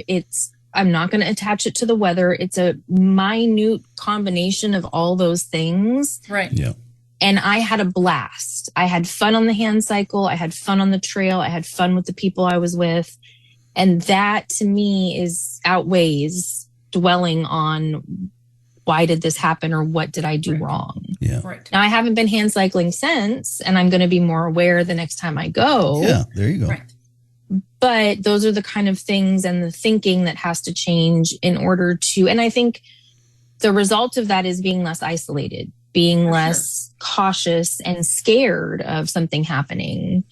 I'm not going to attach it to the weather. It's a minute combination of all those things. Right. Yeah. And I had a blast. I had fun on the hand cycle. I had fun on the trail. I had fun with the people I was with. And that to me outweighs dwelling on why did this happen or what did I do wrong? Yeah. Right. Now I haven't been hand cycling since, and I'm going to be more aware the next time I go. Yeah, there you go. Right. But those are the kind of things and the thinking that has to change in order to, and I think the result of that is being less isolated, being less cautious and scared of something happening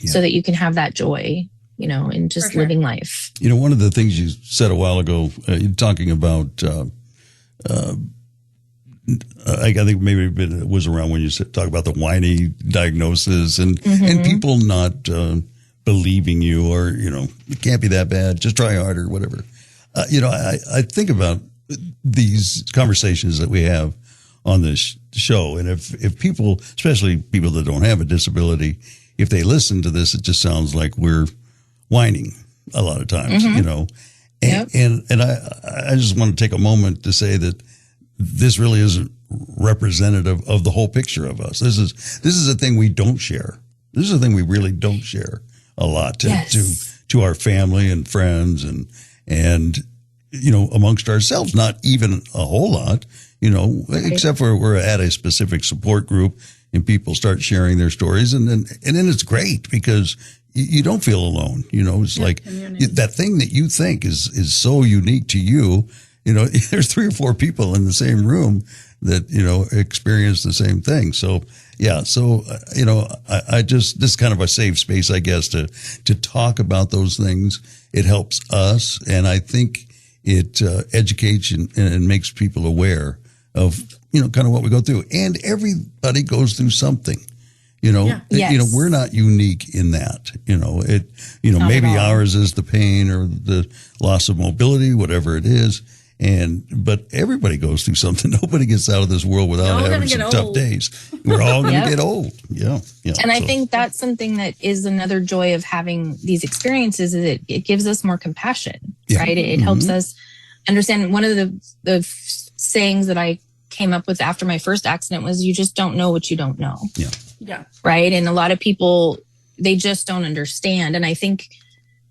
so that you can have that joy, you know, in just living life. You know, one of the things you said a while ago, you're talking about, I think maybe it was around when you talk about the whiny diagnosis and people not believing you, or, you know, it can't be that bad, just try harder, whatever. You know, I think about these conversations that we have on this show. And if people, especially people that don't have a disability, if they listen to this, it just sounds like we're whining a lot of times, you know. And I just want to take a moment to say that this really isn't representative of the whole picture of us. This is a thing we don't share. This is a thing we really don't share a lot to our family and friends and you know, amongst ourselves, not even a whole lot, you know, except for we're at a specific support group and people start sharing their stories. And then it's great because you don't feel alone. You know, it's like that thing that you think is so unique to you. You know, there's 3 or 4 people in the same room that, you know, experience the same thing. So, yeah. So, you know, I just, this is kind of a safe space, I guess, to talk about those things. It helps us. And I think it educates and makes people aware of, you know, kind of what we go through. And everybody goes through something. You know, you know, we're not unique in that, you know, maybe ours is the pain or the loss of mobility, whatever it is. But everybody goes through something. Nobody gets out of this world without having some tough days. We're all going to get old. Yeah. And I think that's something that is another joy of having these experiences is it gives us more compassion, right? It helps us understand. One of the sayings that I came up with after my first accident was, you just don't know what you don't know. Yeah. Right. And a lot of people, they just don't understand. And I think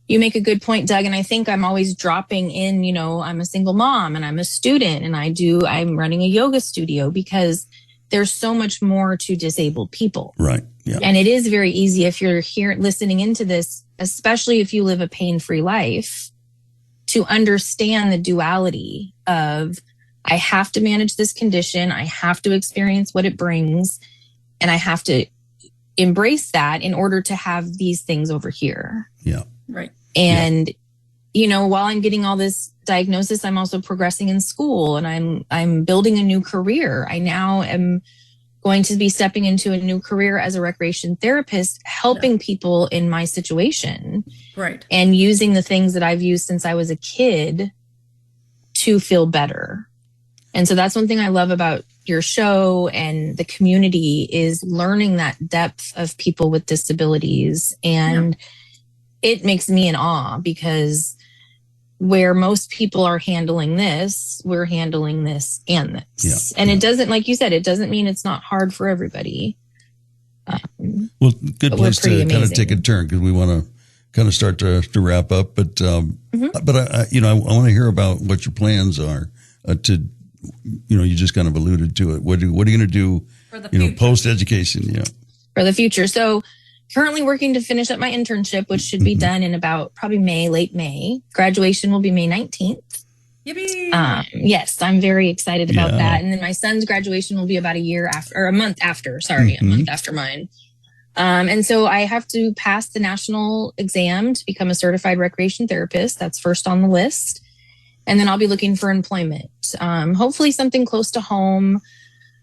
you make a good point, Doug. And I think I'm always dropping in, you know, I'm a single mom and I'm a student and I'm running a yoga studio because there's so much more to disabled people. Right. Yeah. And it is very easy if you're here listening into this, especially if you live a pain-free life, to understand the duality of, I have to manage this condition. I have to experience what it brings. And I have to embrace that in order to have these things over here. Yeah. Right. And, you know, while I'm getting all this diagnosis, I'm also progressing in school and I'm building a new career. I now am going to be stepping into a new career as a recreation therapist, helping people in my situation. Right. And using the things that I've used since I was a kid to feel better. And so that's one thing I love about your show and the community is learning that depth of people with disabilities. And it makes me in awe because where most people are handling this, we're handling this and this. And it doesn't, like you said, it doesn't mean it's not hard for everybody. Well, good place to kind of take a turn because we want to kind of start to wrap up. But I you know, I want to hear about what your plans are to, you know, you just kind of alluded to it. What are you going to do, for the you know, post education? Yeah. For the future. So currently working to finish up my internship, which should be done in about probably late May. Graduation will be May 19th. Yippee! Yes, I'm very excited about that. And then my son's graduation will be about a month after mine. And so I have to pass the national exam to become a certified recreation therapist. That's first on the list. And then I'll be looking for employment. Hopefully something close to home.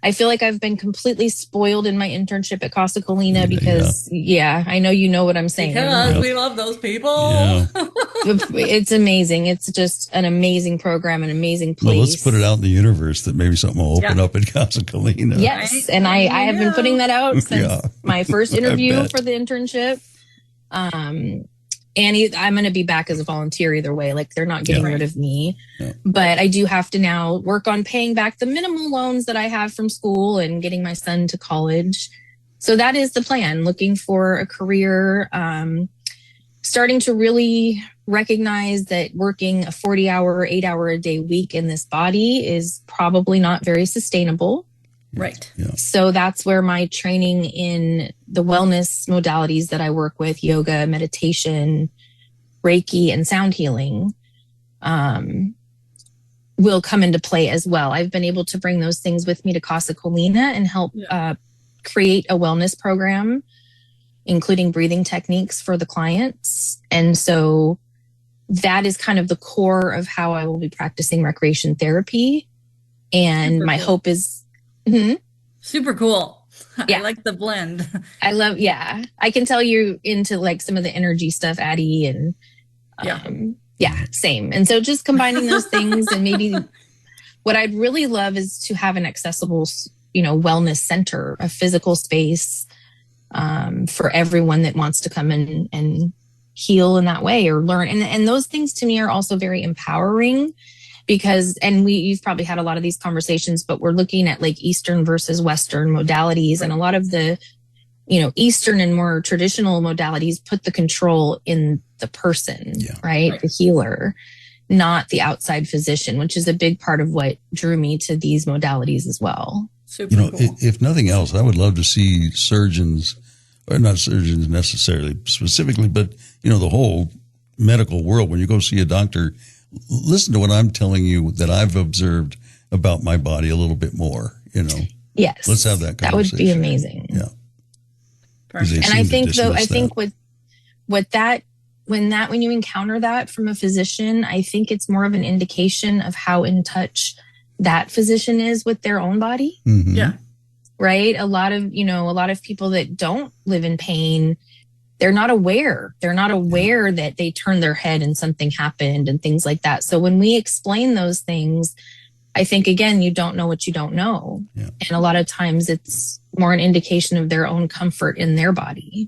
I feel like I've been completely spoiled in my internship at Casa Colina because, I know you know what I'm saying. Because we love those people. Yeah. It's amazing. It's just an amazing program, an amazing place. Well, let's put it out in the universe that maybe something will open up at Casa Colina. Yes. And I have been putting that out since my first interview for the internship. And I'm going to be back as a volunteer either way. Like they're not getting rid of me, but I do have to now work on paying back the minimal loans that I have from school and getting my son to college. So that is the plan, looking for a career, starting to really recognize that working a 40-hour, 8-hour a day week in this body is probably not very sustainable. Right. Yeah. So that's where my training in the wellness modalities that I work with, yoga, meditation, Reiki, and sound healing, will come into play as well. I've been able to bring those things with me to Casa Colina and help create a wellness program, including breathing techniques for the clients. And so that is kind of the core of how I will be practicing recreation therapy. And my hope is super cool. I like the blend. I love, I can tell you're into like some of the energy stuff, Addie, and same. And so just combining those things and maybe what I'd really love is to have an accessible, you know, wellness center, a physical space for everyone that wants to come in and heal in that way or learn. And those things to me are also very empowering because, and you've probably had a lot of these conversations, but we're looking at like Eastern versus Western modalities. And a lot of the, Eastern and more traditional modalities put the control in the person, right? The healer, not the outside physician, which is a big part of what drew me to these modalities as well. Super cool. If nothing else, I would love to see surgeons, or not surgeons necessarily specifically, but, the whole medical world, when you go see a doctor, listen to what I'm telling you that I've observed about my body a little bit more, Yes. Let's have that conversation. That would be amazing. Yeah. And I think when you encounter that from a physician, I think it's more of an indication of how in touch that physician is with their own body. Mm-hmm. Yeah. Right. A lot of people that don't live in pain, they're not aware. They're not aware that they turned their head and something happened and things like that. So when we explain those things, I think, again, you don't know what you don't know. Yeah. And a lot of times it's more an indication of their own comfort in their body.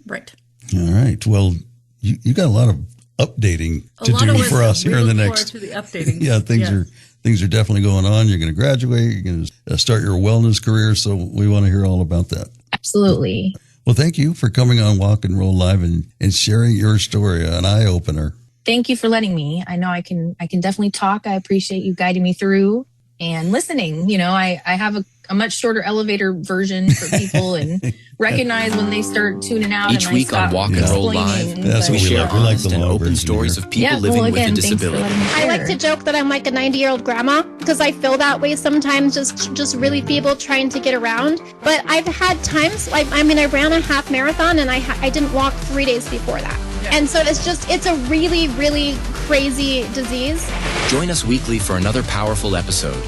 Right. All right. Well, you got a lot of updating to do for us here in the next. To the updating. Yeah, things are definitely going on. You're going to graduate. You're going to start your wellness career. So we want to hear all about that. Absolutely. Well, thank you for coming on Walk and Roll Live and sharing your story, an eye opener. Thank you for letting me. I know I can definitely talk. I appreciate you guiding me through and listening. I have a much shorter elevator version for people and recognize when they start tuning out. Each week on Walk and Roll Live, that's what we share like. We like the and open stories of people living with a disability. I like to joke that I'm like a 90-year-old grandma because I feel that way sometimes, just really feeble trying to get around. But I've had times, I ran a half marathon and I didn't walk 3 days before that. And so it's a really, really crazy disease. Join us weekly for another powerful episode.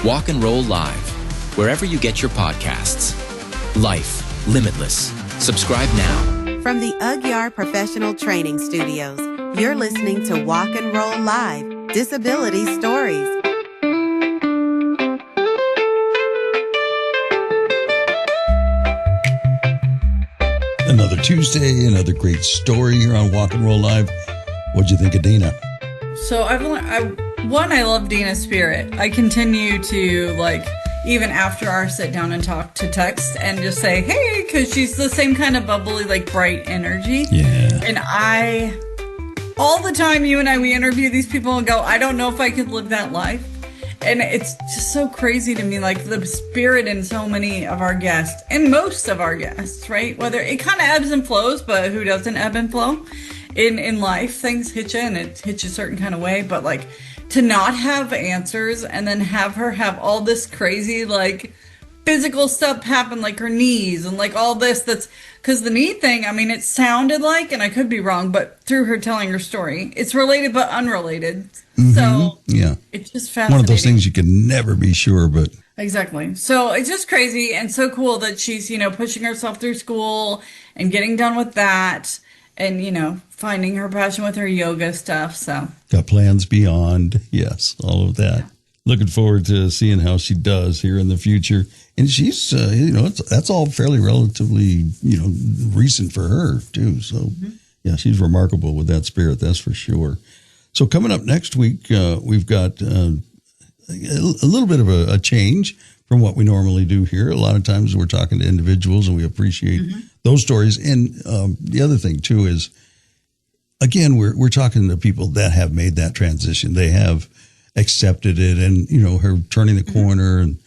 Walk and Roll Live, wherever you get your podcasts. Life Limitless. Subscribe now. From the Ugyar Professional Training Studios, you're listening to Walk and Roll Live, Disability Stories. Another Tuesday, another great story here on Walk and Roll Live. What'd you think of Dana? So I love Dana's spirit. I continue to even after our sit down and talk, to text and just say, hey, because she's the same kind of bubbly, bright energy. Yeah. And all the time, you and we interview these people and go, I don't know if I could live that life. And it's just so crazy to me, the spirit in so many of our guests, and most of our guests, right? Whether it kind of ebbs and flows, but who doesn't ebb and flow? In life, things hit you, and it hits you a certain kind of way. But to not have answers and then have her have all this crazy, physical stuff happen, her knees and all this, that's because the knee thing, it sounded and I could be wrong, but through her telling her story, it's related but unrelated. Mm-hmm. So yeah, it's just fascinating. One of those things you can never be sure, but exactly. So it's just crazy and so cool that she's, pushing herself through school and getting done with that and, finding her passion with her yoga stuff. So got plans beyond. Yes. All of that. Yeah. Looking forward to seeing how she does here in the future. And she's, that's all fairly relatively, recent for her too. So yeah, she's remarkable with that spirit. That's for sure. So coming up next week, we've got a little bit of a change from what we normally do here. A lot of times we're talking to individuals and we appreciate those stories. And the other thing too is, again, we're talking to people that have made that transition. They have accepted it and, her turning the corner and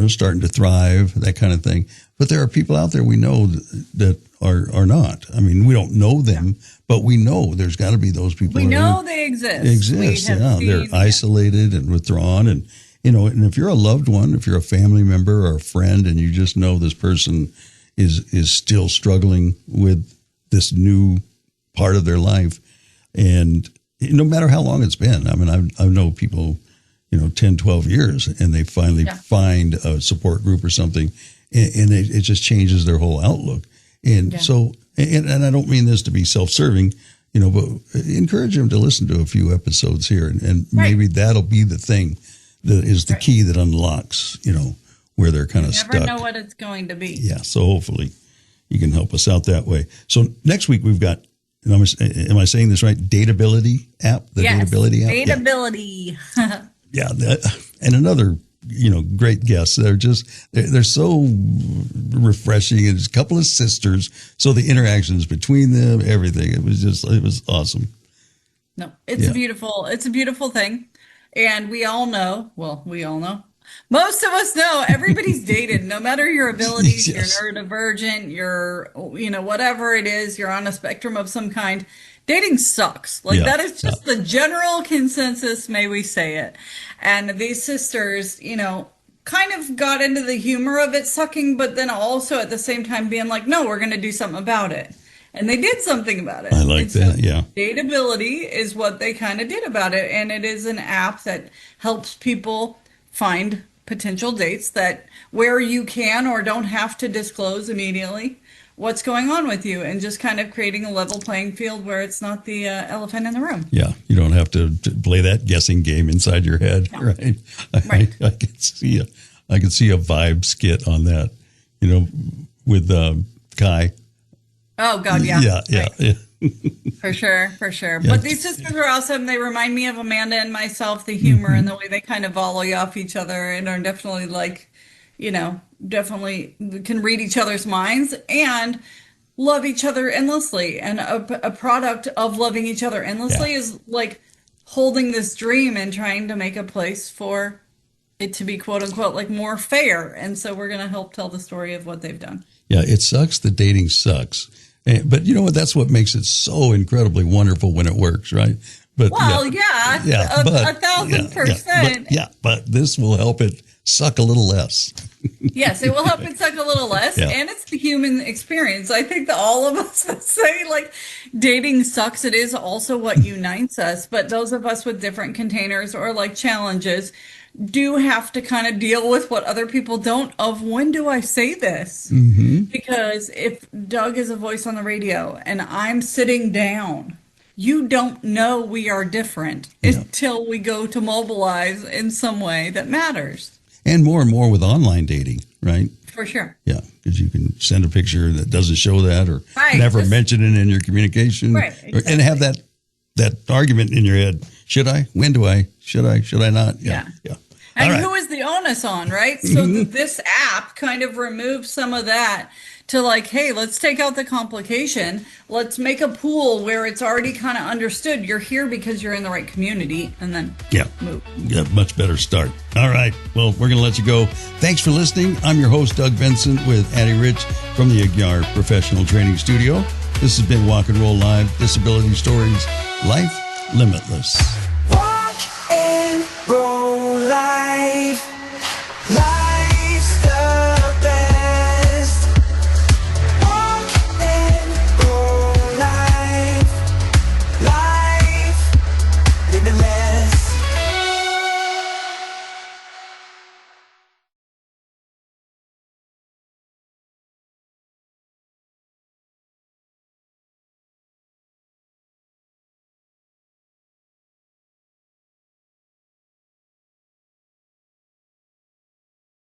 starting to thrive, that kind of thing. But there are people out there we know that are not. We don't know them, but we know there's got to be those people. We know they exist. They're isolated and withdrawn. And, and if you're a loved one, if you're a family member or a friend, and you just know this person is still struggling with this new part of their life, and no matter how long it's been, I know people, 10, 12 years, and they finally find a support group or something, and it just changes their whole outlook. And so, and I don't mean this to be self-serving, but encourage them to listen to a few episodes here, and maybe that'll be the thing that is the key that unlocks, where they're kind of stuck. You never know what it's going to be. Yeah, so hopefully you can help us out that way. So next week we've got, am I saying this right? Datability app? The Datability app? Datability. Yeah. And another, great guests. They're so refreshing. And it's a couple of sisters. So the interactions between them, everything, it was awesome. No, it's a beautiful thing. And we all know, most of us know everybody's dated, no matter your abilities, yes. You're neurodivergent, you're, whatever it is, you're on a spectrum of some kind. Dating sucks. That is just the general consensus, may we say it. And these sisters, kind of got into the humor of it sucking, but then also at the same time being like, no, we're going to do something about it. And they did something about it. I like that, yeah. Datability is what they kind of did about it. And it is an app that helps people find potential dates where you can or don't have to disclose immediately what's going on with you, and just kind of creating a level playing field where it's not the elephant in the room. Yeah, you don't have to play that guessing game inside your head, no. Right? Right. I can see a vibe skit on that, with Kai. Oh God, yeah. Yeah, right. yeah. For sure. Yeah. But these sisters are awesome. They remind me of Amanda and myself, the humor and the way they kind of volley off each other, and are definitely definitely can read each other's minds and love each other endlessly. And a product of loving each other endlessly is like holding this dream and trying to make a place for it to be quote unquote like more fair. And so we're going to help tell the story of what they've done. Yeah, it sucks. The dating sucks. But you know what? That's what makes it so incredibly wonderful when it works, right? But 1,000%. But this will help it suck a little less. Yes, it will help it suck a little less. Yeah. And it's the human experience. I think that all of us that say dating sucks, it is also what unites us. But those of us with different containers or challenges do have to kind of deal with what other people don't, of when do I say this? Mm-hmm. Because if Doug is a voice on the radio and I'm sitting down, you don't know we are different until we go to mobilize in some way that matters. And more with online dating, right? For sure. Yeah, because you can send a picture that doesn't show that, or never mention it in your communication. Right. Exactly. And have that argument in your head. Should I? When do I? Should I? Should I not? Yeah. And who is the onus on, right? So this app kind of removes some of that to hey, let's take out the complication. Let's make a pool where it's already kind of understood. You're here because you're in the right community, and then move. Yeah, much better start. All right. Well, we're going to let you go. Thanks for listening. I'm your host, Doug Vincent, with Addie Rich from the Ignore Professional Training Studio. This has been Walk and Roll Live, Disability Stories, Life Limitless.